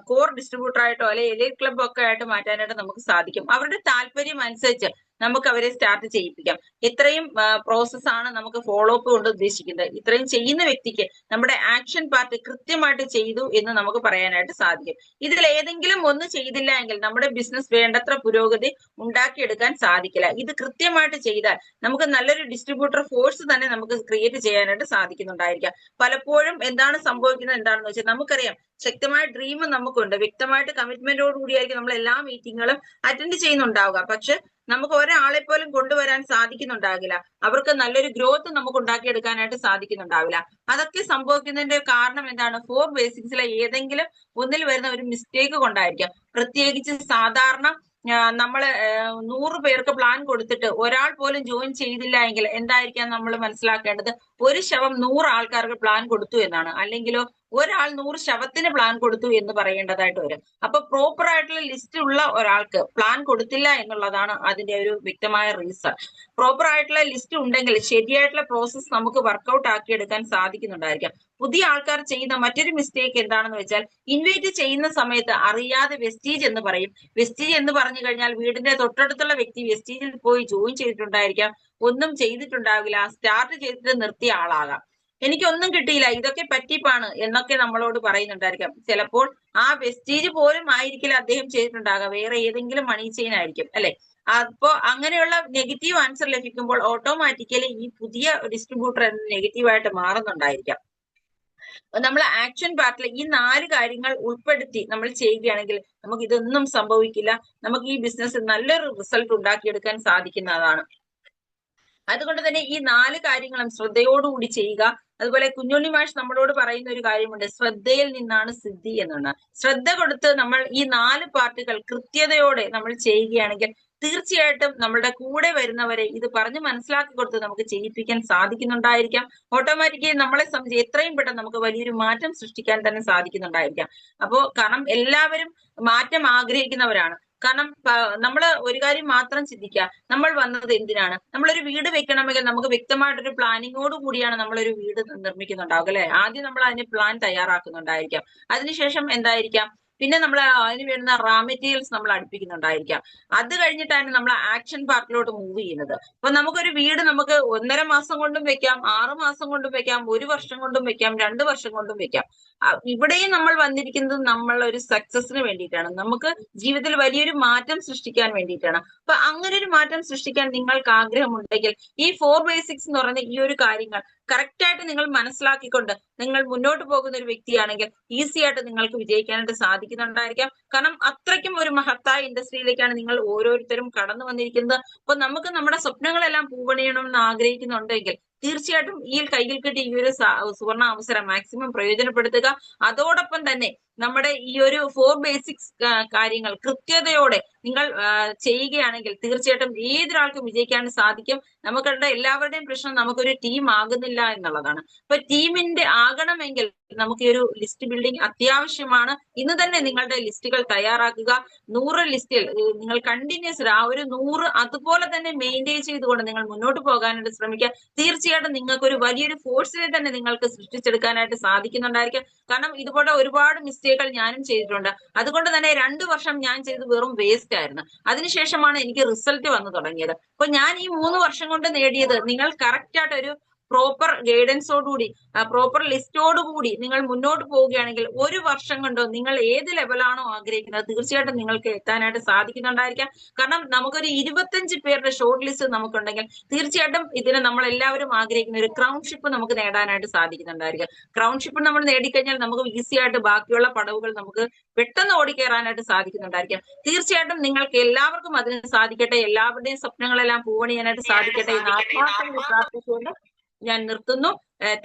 കോർ ഡിസ്ട്രിബ്യൂട്ടർ ആയിട്ടോ അല്ലെങ്കിൽ എലൈറ്റ് ക്ലബ് ഒക്കെ ആയിട്ട് മാറ്റാനായിട്ട് നമുക്ക് സാധിക്കും. അവരുടെ താല്പര്യം അനുസരിച്ച് നമുക്ക് അവരെ സ്റ്റാർട്ട് ചെയ്യിപ്പിക്കാം. ഇത്രയും പ്രോസസ്സാണ് നമുക്ക് ഫോളോ അപ്പ് കൊണ്ട് ഉദ്ദേശിക്കുന്നത്. ഇത്രയും ചെയ്യുന്ന വ്യക്തിക്ക് നമ്മുടെ ആക്ഷൻ പാർട്ട് കൃത്യമായിട്ട് ചെയ്തു എന്ന് നമുക്ക് പറയാനായിട്ട് സാധിക്കും. ഇതിൽ ഏതെങ്കിലും ഒന്ന് ചെയ്തില്ല എങ്കിൽ നമ്മുടെ ബിസിനസ് വേണ്ടത്ര പുരോഗതി ഉണ്ടാക്കിയെടുക്കാൻ സാധിക്കില്ല. ഇത് കൃത്യമായിട്ട് ചെയ്താൽ നമുക്ക് നല്ലൊരു ഡിസ്ട്രിബ്യൂട്ടർ ഫോഴ്സ് തന്നെ നമുക്ക് ക്രിയേറ്റ് ചെയ്യാനായിട്ട് സാധിക്കുന്നുണ്ടായിരിക്കാം. പലപ്പോഴും എന്താണ് സംഭവിക്കുന്നത് എന്താണെന്ന് വെച്ചാൽ നമുക്കറിയാം, ശക്തമായ ഡ്രീം നമുക്കുണ്ട്, വ്യക്തമായിട്ട് കമ്മിറ്റ്മെന്റോട് കൂടിയായിരിക്കും നമ്മൾ എല്ലാ മീറ്റിങ്ങുകളും അറ്റൻഡ് ചെയ്യുന്നുണ്ടാവുക. പക്ഷെ നമുക്ക് ഒരാളെ പോലും കൊണ്ടുവരാൻ സാധിക്കുന്നുണ്ടാകില്ല. അവർക്ക് നല്ലൊരു ഗ്രോത്ത് നമുക്ക് ഉണ്ടാക്കിയെടുക്കാനായിട്ട് സാധിക്കുന്നുണ്ടാവില്ല. അതൊക്കെ സംഭവിക്കുന്നതിന്റെ കാരണം എന്താണ്, 4 ബേസിക്സിലെ ഏതെങ്കിലും ഒന്നിൽ വരുന്ന ഒരു മിസ്റ്റേക്ക് കൊണ്ടായിരിക്കാം. പ്രത്യേകിച്ച് സാധാരണ നമ്മള് 100 പേർക്ക് പ്ലാൻ കൊടുത്തിട്ട് ഒരാൾ പോലും ജോയിൻ ചെയ്തില്ല എങ്കിൽ എന്തായിരിക്കാം നമ്മൾ മനസ്സിലാക്കേണ്ടത്, ഒരു ശവം 100 ആൾക്കാർക്ക് പ്ലാൻ കൊടുത്തു എന്നാണ്. അല്ലെങ്കിലോ ഒരാൾ 100 ശവത്തിന് പ്ലാൻ കൊടുത്തു എന്ന് പറയേണ്ടതായിട്ട് വരും. അപ്പൊ പ്രോപ്പർ ആയിട്ടുള്ള ലിസ്റ്റ് ഉള്ള ഒരാൾക്ക് പ്ലാൻ കൊടുത്തില്ല എന്നുള്ളതാണ് അതിന്റെ ഒരു വ്യക്തമായ റീസൺ. പ്രോപ്പർ ആയിട്ടുള്ള ലിസ്റ്റ് ഉണ്ടെങ്കിൽ ശരിയായിട്ടുള്ള പ്രോസസ്സ് നമുക്ക് വർക്ക്ഔട്ട് ആക്കിയെടുക്കാൻ സാധിക്കുന്നുണ്ടായിരിക്കാം. പുതിയ ആൾക്കാർ ചെയ്യുന്ന മറ്റൊരു മിസ്റ്റേക്ക് എന്താണെന്ന് വെച്ചാൽ, ഇൻവൈറ്റ് ചെയ്യുന്ന സമയത്ത് അറിയാതെ വെസ്റ്റീജ് എന്ന് പറയും. വെസ്റ്റീജ് എന്ന് പറഞ്ഞു കഴിഞ്ഞാൽ വീടിന്റെ തൊട്ടടുത്തുള്ള വ്യക്തി വെസ്റ്റീജിൽ പോയി ജോയിൻ ചെയ്തിട്ടുണ്ടായിരിക്കാം, ഒന്നും ചെയ്തിട്ടുണ്ടാവില്ല, സ്റ്റാർട്ട് ചെയ്തിട്ട് നിർത്തിയ ആളാകാം. എനിക്കൊന്നും കിട്ടിയില്ല, ഇതൊക്കെ പറ്റിപ്പാണ് എന്നൊക്കെ നമ്മളോട് പറയുന്നുണ്ടായിരിക്കാം. ചിലപ്പോൾ ആ വെസ്റ്റീജ് പോലും ആയിരിക്കില്ല അദ്ദേഹം ചെയ്തിട്ടുണ്ടാകാം, വേറെ ഏതെങ്കിലും മണി ചെയിൻ ആയിരിക്കും അല്ലെ. അപ്പോ അങ്ങനെയുള്ള നെഗറ്റീവ് ആൻസർ ലഭിക്കുമ്പോൾ ഓട്ടോമാറ്റിക്കലി ഈ പുതിയ ഡിസ്ട്രിബ്യൂട്ടർ നെഗറ്റീവായിട്ട് മാറുന്നുണ്ടായിരിക്കാം. നമ്മൾ ആക്ഷൻ പാർട്ടിൽ ഈ 4 കാര്യങ്ങൾ ഉൾപ്പെടുത്തി നമ്മൾ ചെയ്യുകയാണെങ്കിൽ നമുക്ക് ഇതൊന്നും സംഭവിക്കില്ല. നമുക്ക് ഈ ബിസിനസ് നല്ലൊരു റിസൾട്ട് ഉണ്ടാക്കിയെടുക്കാൻ സാധിക്കുന്നതാണ്. അതുകൊണ്ട് തന്നെ ഈ 4 കാര്യങ്ങളും ശ്രദ്ധയോടുകൂടി ചെയ്യുക. അതുപോലെ കുഞ്ഞുണ്ണി മാഷ് നമ്മളോട് പറയുന്ന ഒരു കാര്യമുണ്ട്, ശ്രദ്ധയിൽ നിന്നാണ് സിദ്ധി എന്നാണ്. ശ്രദ്ധ കൊടുത്ത് നമ്മൾ ഈ 4 പാർട്ടുകൾ കൃത്യതയോടെ നമ്മൾ ചെയ്യുകയാണെങ്കിൽ തീർച്ചയായിട്ടും നമ്മളുടെ കൂടെ വരുന്നവരെ ഇത് പറഞ്ഞ് മനസ്സിലാക്കി കൊടുത്ത് നമുക്ക് ചെയ്യിപ്പിക്കാൻ സാധിക്കുന്നുണ്ടായിരിക്കാം. ഓട്ടോമാറ്റിക്കലി നമ്മളെ സംബന്ധിച്ച് എത്രയും പെട്ടെന്ന് നമുക്ക് വലിയൊരു മാറ്റം സൃഷ്ടിക്കാൻ തന്നെ സാധിക്കുന്നുണ്ടായിരിക്കാം. അപ്പോ കാരണം എല്ലാവരും മാറ്റം ആഗ്രഹിക്കുന്നവരാണ്. കാരണം നമ്മൾ ഒരു കാര്യം മാത്രം ചിന്തിക്കുക, നമ്മൾ വന്നത് എന്തിനാണ്? നമ്മളൊരു വീട് വെക്കണമെങ്കിൽ നമുക്ക് വ്യക്തമായിട്ടൊരു പ്ലാനിങ്ങോട് കൂടിയാണ് നമ്മളൊരു വീട് നിർമ്മിക്കുന്നുണ്ടാവുക അല്ലെ. ആദ്യം നമ്മൾ അതിന് പ്ലാൻ തയ്യാറാക്കുന്നുണ്ടായിരിക്കാം. അതിനുശേഷം എന്തായിരിക്കാം, പിന്നെ നമ്മൾ അതിന് വേണ്ടുന്ന റാ മെറ്റീരിയൽസ് നമ്മൾ അടുപ്പിക്കുന്നുണ്ടായിരിക്കാം. അത് കഴിഞ്ഞിട്ടാണ് നമ്മൾ ആക്ഷൻ പാർട്ടിലോട്ട് മൂവ് ചെയ്യുന്നത്. അപ്പൊ നമുക്കൊരു വീട് നമുക്ക് 1.5 മാസം കൊണ്ടും വെക്കാം, 6 മാസം കൊണ്ടും വെക്കാം, 1 വർഷം കൊണ്ടും വെക്കാം, 2 വർഷം കൊണ്ടും വെക്കാം. ഇവിടെയും നമ്മൾ വന്നിരിക്കുന്നത് നമ്മൾ ഒരു സക്സസിന് വേണ്ടിയിട്ടാണ്, നമുക്ക് ജീവിതത്തിൽ വലിയൊരു മാറ്റം സൃഷ്ടിക്കാൻ വേണ്ടിയിട്ടാണ്. അപ്പൊ അങ്ങനെ ഒരു മാറ്റം സൃഷ്ടിക്കാൻ നിങ്ങൾക്ക് ആഗ്രഹമുണ്ടെങ്കിൽ ഈ 4 ബേസിക്സ് എന്ന് പറയുന്ന ഈ ഒരു കാര്യങ്ങൾ കറക്റ്റ് ആയിട്ട് നിങ്ങൾ മനസ്സിലാക്കിക്കൊണ്ട് നിങ്ങൾ മുന്നോട്ട് പോകുന്ന ഒരു വ്യക്തിയാണെങ്കിൽ ഈസി ആയിട്ട് നിങ്ങൾക്ക് വിജയിക്കാനായിട്ട് സാധിക്കുന്നുണ്ടായിരിക്കാം. കാരണം അത്രയ്ക്കും ഒരു മഹത്തായ ഇൻഡസ്ട്രിയിലേക്കാണ് നിങ്ങൾ ഓരോരുത്തരും കടന്നു വന്നിരിക്കുന്നത്. അപ്പൊ നമുക്ക് നമ്മുടെ സ്വപ്നങ്ങളെല്ലാം പൂവണിയണമെന്ന് ആഗ്രഹിക്കുന്നുണ്ടെങ്കിൽ തീർച്ചയായിട്ടും ഈ കയ്യിൽ കിട്ടിയ ഈ ഒരു സുവർണ അവസരം മാക്സിമം പ്രയോജനപ്പെടുത്തുക. അതോടൊപ്പം തന്നെ നമ്മുടെ ഈ ഒരു 4 ബേസിക്സ് കാര്യങ്ങൾ കൃത്യതയോടെ നിങ്ങൾ ചെയ്യുകയാണെങ്കിൽ തീർച്ചയായിട്ടും ഏതൊരാൾക്കും വിജയിക്കാൻ സാധിക്കും. നമുക്കുള്ള എല്ലാവരുടെയും പ്രശ്നം നമുക്കൊരു ടീം ആകുന്നില്ല എന്നുള്ളതാണ്. അപ്പൊ ടീമിന്റെ ആകണമെങ്കിൽ നമുക്ക് ഈ ഒരു ലിസ്റ്റ് ബിൽഡിംഗ് അത്യാവശ്യമാണ്. ഇന്ന് തന്നെ നിങ്ങളുടെ ലിസ്റ്റുകൾ തയ്യാറാക്കുക. 100 ലിസ്റ്റിൽ നിങ്ങൾ കണ്ടിന്യൂസ് ആ ഒരു 100 അതുപോലെ തന്നെ മെയിൻറ്റെയിൻ ചെയ്തുകൊണ്ട് നിങ്ങൾ മുന്നോട്ട് പോകാനായിട്ട് ശ്രമിക്കുക. തീർച്ചയായിട്ടും നിങ്ങൾക്ക് ഒരു വലിയൊരു ഫോഴ്സിനെ തന്നെ നിങ്ങൾക്ക് സൃഷ്ടിച്ചെടുക്കാനായിട്ട് സാധിക്കുന്നുണ്ടായിരിക്കും. കാരണം ഇതുപോലെ ഒരുപാട് മിസ്റ്റേക്കുകൾ ഞാനും ചെയ്തിട്ടുണ്ട്. അതുകൊണ്ട് തന്നെ 2 വർഷം ഞാൻ ചെയ്ത് വെറും വേസ്റ്റ് ആയിരുന്നു. അതിനുശേഷമാണ് എനിക്ക് റിസൾട്ട് വന്നു തുടങ്ങിയത്. അപ്പൊ ഞാൻ ഈ 3 വർഷം കൊണ്ട് നേടിയത് നിങ്ങൾ കറക്റ്റ് ആയിട്ട് ഒരു പ്രോപ്പർ ഗൈഡൻസോടുകൂടി പ്രോപ്പർ ലിസ്റ്റോടുകൂടി നിങ്ങൾ മുന്നോട്ട് പോവുകയാണെങ്കിൽ 1 വർഷം കൊണ്ടോ നിങ്ങൾ ഏത് ലെവലാണോ ആഗ്രഹിക്കുന്നത് തീർച്ചയായിട്ടും നിങ്ങൾക്ക് എത്താനായിട്ട് സാധിക്കുന്നുണ്ടായിരിക്കാം. കാരണം നമുക്കൊരു 25 പേരുടെ ഷോർട്ട് ലിസ്റ്റ് നമുക്കുണ്ടെങ്കിൽ തീർച്ചയായിട്ടും ഇതിന് നമ്മൾ എല്ലാവരും ആഗ്രഹിക്കുന്ന ഒരു ക്രൗൺഷിപ്പ് നമുക്ക് നേടാനായിട്ട് സാധിക്കുന്നുണ്ടായിരിക്കും. ക്രൗൺഷിപ്പ് നമ്മൾ നേടിക്കഴിഞ്ഞാൽ നമുക്ക് ഈസി ആയിട്ട് ബാക്കിയുള്ള പടവുകൾ നമുക്ക് പെട്ടെന്ന് ഓടിക്കയറാനായിട്ട് സാധിക്കുന്നുണ്ടായിരിക്കും. തീർച്ചയായിട്ടും നിങ്ങൾക്ക് എല്ലാവർക്കും അതിന് സാധിക്കട്ടെ. എല്ലാവരുടെയും സ്വപ്നങ്ങളെല്ലാം പൂവണിയാനായിട്ട് സാധിക്കട്ടെ എന്ന് ആത്മാർത്ഥമായി പ്രാർത്ഥിച്ചുകൊണ്ട് ഞാൻ നിർത്തുന്നു.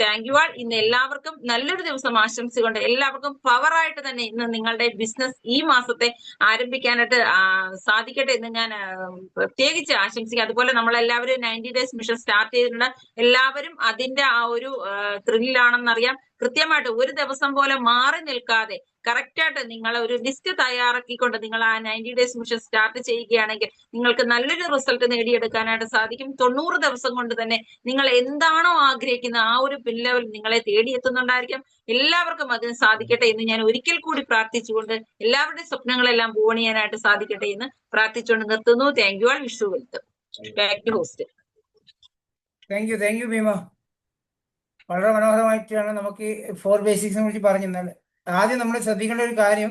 താങ്ക് യു ആൾ. ഇന്ന് എല്ലാവർക്കും നല്ലൊരു ദിവസം ആശംസിച്ചുകൊണ്ട് എല്ലാവർക്കും പവറായിട്ട് തന്നെ ഇന്ന് നിങ്ങളുടെ ബിസിനസ് ഈ മാസത്തെ ആരംഭിക്കാനായിട്ട് സാധിക്കട്ടെ എന്ന് ഞാൻ പ്രത്യേകിച്ച് ആശംസിക്കുക. അതുപോലെ നമ്മളെല്ലാവരും 90 ഡേയ്സ് മിഷൻ സ്റ്റാർട്ട് ചെയ്തിട്ടുണ്ട്. എല്ലാവരും അതിന്റെ ആ ഒരു ത്രില്ലിലാണെന്നറിയാം. കൃത്യമായിട്ട് ഒരു ദിവസം പോലെ മാറി നിൽക്കാതെ കറക്റ്റായിട്ട് നിങ്ങൾ ഒരു ലിസ്റ്റ് തയ്യാറാക്കിക്കൊണ്ട് നിങ്ങൾ ആ 90 ഡേയ്സ് മിഷൻ സ്റ്റാർട്ട് ചെയ്യുകയാണെങ്കിൽ നിങ്ങൾക്ക് നല്ലൊരു റിസൾട്ട് നേടിയെടുക്കാനായിട്ട് സാധിക്കും. 90 ദിവസം കൊണ്ട് തന്നെ നിങ്ങൾ എന്താണോ ആഗ്രഹിക്കുന്നത് ആ ഒരു പിൻ ലെവൽ നിങ്ങളെ തേടിയെത്തുന്നുണ്ടായിരിക്കും. എല്ലാവർക്കും അതിന് സാധിക്കട്ടെ എന്ന് ഞാൻ ഒരിക്കൽ കൂടി പ്രാർത്ഥിച്ചുകൊണ്ട് എല്ലാവരുടെയും സ്വപ്നങ്ങളെല്ലാം പൂവണിയാനായിട്ട് സാധിക്കട്ടെ എന്ന് പ്രാർത്ഥിച്ചുകൊണ്ട് നിർത്തുന്നു. Thank you all. Vishu wealth. Back to host. Thank you Bhima. വളരെ മനോഹരമായിട്ടാണ് നമുക്ക് 4 ബേസിക്സിനെ കുറിച്ച് പറഞ്ഞിരുന്നത്. ആദ്യം നമ്മൾ ശ്രദ്ധിക്കേണ്ട ഒരു കാര്യം,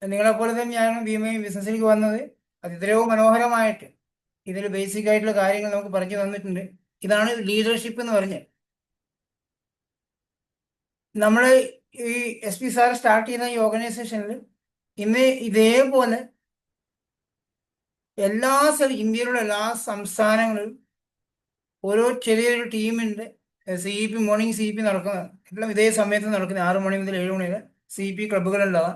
നിങ്ങളെപ്പോലെ തന്നെയാണ് ഭീമയും ബിസിനസ്സിലേക്ക് വന്നത്. അത് എത്രയോ മനോഹരമായിട്ട് ഇതിൽ ബേസിക് ആയിട്ടുള്ള കാര്യങ്ങൾ നമുക്ക് പറഞ്ഞു തന്നിട്ടുണ്ട്. ഇതാണ് ലീഡർഷിപ്പ് എന്ന് പറഞ്ഞത്. നമ്മൾ ഈ SP സാർ സ്റ്റാർട്ട് ചെയ്യുന്ന ഈ ഓർഗനൈസേഷനിൽ ഇന്ന് ഇതേപോലെ എല്ലാ ഇന്ത്യയിലുള്ള എല്ലാ സംസ്ഥാനങ്ങളിലും ഓരോ ചെറിയൊരു ടീമിൻ്റെ CEP മോർണിംഗ് CEP നടക്കുന്നത് എല്ലാം ഇതേ സമയത്ത് നടക്കുന്നത് 6 മണി മുതൽ 7 മണി വരെ CEP ക്ലബ്ബുകളുണ്ടാവാം.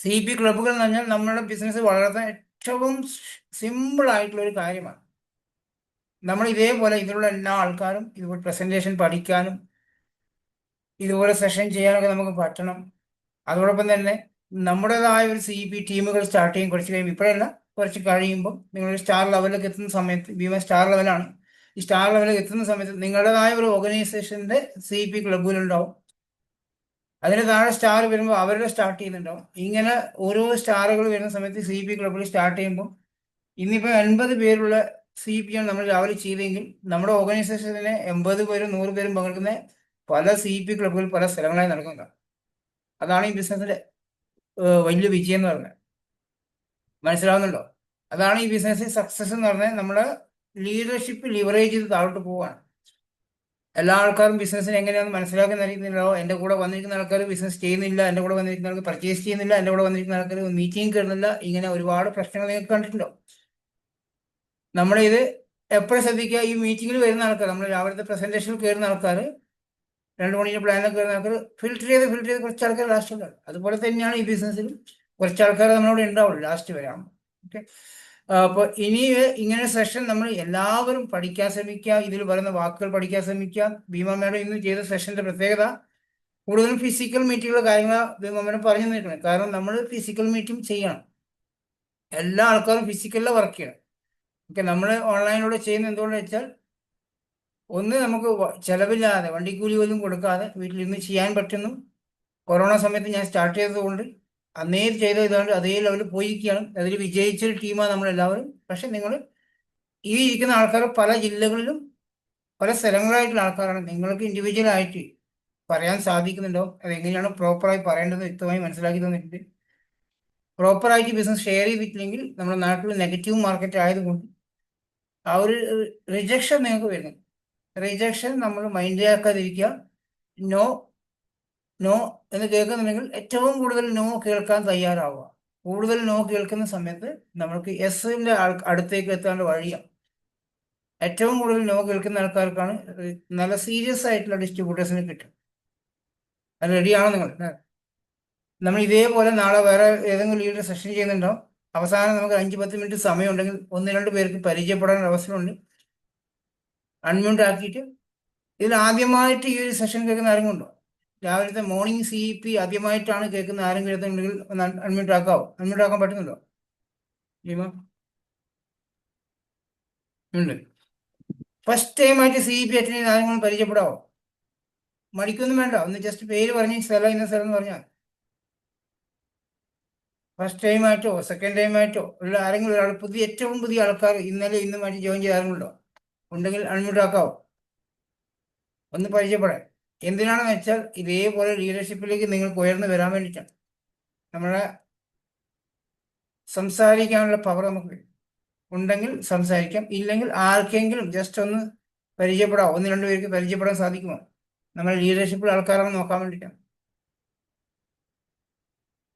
CEP ക്ലബ്ബുകൾ എന്ന് പറഞ്ഞാൽ നമ്മുടെ ബിസിനസ് വളർത്താൻ ഏറ്റവും സിമ്പിൾ ആയിട്ടുള്ള ഒരു കാര്യമാണ്. നമ്മൾ ഇതേപോലെ ഇതിലുള്ള എല്ലാ ആൾക്കാരും ഇതുപോലെ പ്രസന്റേഷൻ പഠിക്കാനും ഇതുപോലെ സെഷൻ ചെയ്യാനൊക്കെ നമുക്ക് പറ്റണം. അതോടൊപ്പം തന്നെ നമ്മുടേതായ ഒരു CEP ടീമുകൾ സ്റ്റാർട്ട് ചെയ്യും. കുറച്ച് കഴിയുമ്പോൾ, ഇപ്പോഴല്ല കുറച്ച് കഴിയുമ്പോൾ നിങ്ങളൊരു സ്റ്റാർ ലെവലിലേക്ക് എത്തുന്ന സമയത്ത്, ഭീമ സ്റ്റാർ ലെവലാണ്, ഈ സ്റ്റാർ ലെവലിൽ എത്തുന്ന സമയത്ത് നിങ്ങളുടേതായ ഒരു ഓർഗനൈസേഷൻ്റെ CEP ക്ലബ്ബുകളുണ്ടാവും. അതിന് താഴെ സ്റ്റാർ വരുമ്പോൾ അവരുടെ സ്റ്റാർട്ട് ചെയ്യുന്നുണ്ടാവും. ഇങ്ങനെ ഓരോ സ്റ്റാറുകൾ വരുന്ന സമയത്ത് CEP ക്ലബ്ബിൽ സ്റ്റാർട്ട് ചെയ്യുമ്പോൾ ഇന്നിപ്പോൾ 80 പേരുള്ള CEP ആണ് നമ്മൾ രാവിലെ ചെയ്തെങ്കിൽ നമ്മുടെ ഓർഗനൈസേഷനെ 80 പേരും 100 പേരും പങ്കെടുക്കുന്ന പല CEP ക്ലബ്ബുകൾ പല സ്ഥലങ്ങളായി നടക്കുന്നുണ്ട്. അതാണ് ഈ ബിസിനസ്സിന്റെ വലിയ വിജയം എന്ന് പറഞ്ഞത്. മനസ്സിലാവുന്നുണ്ടോ? അതാണ് ഈ ബിസിനസ്സിൽ സക്സസ് എന്ന് പറഞ്ഞാൽ നമ്മുടെ ലീഡർഷിപ്പ് ലിവറേജ് ചെയ്ത് താഴോട്ട് പോവുകയാണ്. എല്ലാ ആൾക്കാരും ബിസിനസ്സിന് എങ്ങനെയാണെന്ന് മനസ്സിലാക്കാൻ അറിയുന്നില്ലോ. എൻ്റെ കൂടെ വന്നിരിക്കുന്ന ആൾക്കാർ ബിസിനസ് ചെയ്യുന്നില്ല, എൻ്റെ കൂടെ വന്നിരിക്കുന്ന ആൾക്കാർ പർച്ചേസ് ചെയ്യുന്നില്ല, എൻ്റെ കൂടെ വന്നിരിക്കുന്ന ആൾക്കാർ മീറ്റിംഗ് കയറുന്നില്ല. ഇങ്ങനെ ഒരുപാട് പ്രശ്നങ്ങൾ നിങ്ങൾക്ക് കണ്ടിട്ടുണ്ടോ? നമ്മളിത് എപ്പോഴും ശ്രദ്ധിക്കുക. ഈ മീറ്റിങ്ങിൽ വരുന്ന ആൾക്കാർ, നമ്മൾ രാവിലത്തെ പ്രസന്റേഷനിൽ കയറുന്ന ആൾക്കാർ, 2 മണിയുടെ പ്ലാനിലൊക്കെ കയറുന്ന ആൾക്കാർ ഫിൽറ്റർ ചെയ്ത് കുറച്ച് ആൾക്കാർ ലാസ്റ്റ് ഉണ്ടാവും. അതുപോലെ തന്നെയാണ് ഈ ബിസിനസ്സിലും കുറച്ച് ആൾക്കാർ നമ്മളോട് ഉണ്ടാവുള്ളൂ ലാസ്റ്റ് വരാം. ഓക്കെ, അപ്പോൾ ഇനി ഇങ്ങനെ സെഷൻ നമ്മൾ എല്ലാവരും പഠിക്കാൻ ശ്രമിക്കുക. ഇതിൽ പറയുന്ന വാക്കുകൾ പഠിക്കാൻ ശ്രമിക്കുക. ഭീമ മേഡം ഇന്ന് ചെയ്ത സെഷന്റെ പ്രത്യേകത കൂടുതലും ഫിസിക്കൽ മീറ്റിങ്ങുകൾ കാര്യങ്ങൾ മെമ്പർ പറഞ്ഞു നിൽക്കണം. കാരണം നമ്മൾ ഫിസിക്കൽ മീറ്റിംഗ് ചെയ്യണം. എല്ലാ ആൾക്കാരും ഫിസിക്കലിൽ വർക്ക് ചെയ്യണം. ഓക്കെ, നമ്മൾ ഓൺലൈനിലൂടെ ചെയ്യുന്ന എന്തുകൊണ്ടെന്ന് വെച്ചാൽ ഒന്ന് നമുക്ക് ചെലവില്ലാതെ വണ്ടിക്കൂലി പോലും കൊടുക്കാതെ വീട്ടിലിരുന്ന് ചെയ്യാൻ പറ്റുന്നു. കൊറോണ സമയത്ത് ഞാൻ സ്റ്റാർട്ട് ചെയ്തതുകൊണ്ട് അന്നേ ചെയ്ത ഇതുകൊണ്ട് അതേ ലെവലിൽ പോയിരിക്കുകയാണ്. അതിൽ വിജയിച്ചൊരു ടീമാണ് നമ്മളെല്ലാവരും. പക്ഷെ നിങ്ങൾ ഈ ഇരിക്കുന്ന ആൾക്കാർ പല ജില്ലകളിലും പല സ്ഥലങ്ങളായിട്ടുള്ള ആൾക്കാരാണ്. നിങ്ങൾക്ക് ഇൻഡിവിജ്വൽ ആയിട്ട് പറയാൻ സാധിക്കുന്നുണ്ടോ, അതെങ്ങനെയാണ് പ്രോപ്പറായി പറയേണ്ടത് വ്യക്തമായി മനസ്സിലാക്കി തന്നിട്ടുണ്ട്. പ്രോപ്പറായിട്ട് ബിസിനസ് ഷെയർ ചെയ്തിട്ടില്ലെങ്കിൽ നമ്മുടെ നാട്ടിൽ നെഗറ്റീവ് മാർക്കറ്റ് ആയതുകൊണ്ട് ആ ഒരു റിജക്ഷൻ നിങ്ങൾക്ക് വരുന്നത്. റിജക്ഷൻ നമ്മൾ മൈൻഡിലാക്കാതിരിക്കുക. നോ നോ എന്ന് കേൾക്കുന്നുണ്ടെങ്കിൽ ഏറ്റവും കൂടുതൽ നോ കേൾക്കാൻ തയ്യാറാവുക. കൂടുതൽ നോ കേൾക്കുന്ന സമയത്ത് നമ്മൾക്ക് എസിന്റെ അടുത്തേക്ക് എത്താണ്ട് വഴിയാണ്. ഏറ്റവും കൂടുതൽ നോ കേൾക്കുന്ന ആൾക്കാർക്കാണ് നല്ല സീരിയസ് ആയിട്ടുള്ള ഡിസ്ട്രിബ്യൂട്ടേഴ്സിന് കിട്ടും. അത് റെഡിയാണോ നിങ്ങൾ? നമ്മൾ ഇതേപോലെ നാളെ വേറെ ഏതെങ്കിലും ലീഡർ സെഷൻ ചെയ്യുന്നുണ്ടോ? അവസാനം നമുക്ക് 5-10 മിനിറ്റ് സമയം ഉണ്ടെങ്കിൽ 1-2 പേർക്ക് പരിചയപ്പെടാൻ അവസരമുണ്ട്. അൺമ്യൂട്ട് ആക്കിയിട്ട് ഇതിൽ ആദ്യമായിട്ട് ഈ ഒരു സെഷൻ കേൾക്കുന്ന ആരെങ്കിലും ഉണ്ടോ? രാവിലത്തെ മോർണിംഗ് CEP ആദ്യമായിട്ടാണ് കേൾക്കുന്ന ആരെങ്കിലും ഉണ്ടെങ്കിൽ ഒന്ന് അൺമ്യൂട്ട് ആക്കാവോ? അൺമ്യൂട്ട് ആക്കാൻ പറ്റുന്നുണ്ടോ? ലീമ ഉണ്ട്. ഫസ്റ്റ് ടൈം ആയിട്ട് CEP അറ്റൻഡ് ചെയ്യുന്ന ആരെങ്കിലും പരിചയപ്പെടാവോ? മടിക്കൊന്നും വേണ്ട, ഒന്ന് ജസ്റ്റ് പേര് പറഞ്ഞ് സ്ഥലം ഇന്ന സ്ഥലം എന്ന് പറഞ്ഞാൽ. ഫസ്റ്റ് ടൈം ആയിട്ടോ സെക്കൻഡ് ടൈം ആയിട്ടോ ഉള്ള ആരെങ്കിലും ഒരാൾ ഏറ്റവും പുതിയ ആൾക്കാർ ഇന്നലെ ഇന്നുമായിട്ട് ജോയിൻ ചെയ്ത ആരെങ്കിലും ഉണ്ടോ? ഉണ്ടെങ്കിൽ അൺമ്യൂട്ട് ആക്കാവോ? ഒന്ന് പരിചയപ്പെടാൻ. എന്തിനാണെന്ന് വെച്ചാൽ ഇതേപോലെ ലീഡർഷിപ്പിലേക്ക് നിങ്ങൾക്ക് ഉയർന്നു വരാൻ വേണ്ടിയിട്ടാണ്. നമ്മളെ സംസാരിക്കാനുള്ള പവർ നമുക്ക് ഉണ്ടെങ്കിൽ സംസാരിക്കാം, ഇല്ലെങ്കിൽ ആർക്കെങ്കിലും ജസ്റ്റ് ഒന്ന് പരിചയപ്പെടാം. 1-2 പേർക്ക് പരിചയപ്പെടാൻ സാധിക്കുമോ? നമ്മൾ ലീഡർഷിപ്പിൽ ആൾക്കാരാണെന്ന് നോക്കാൻ വേണ്ടിയിട്ടാണ്.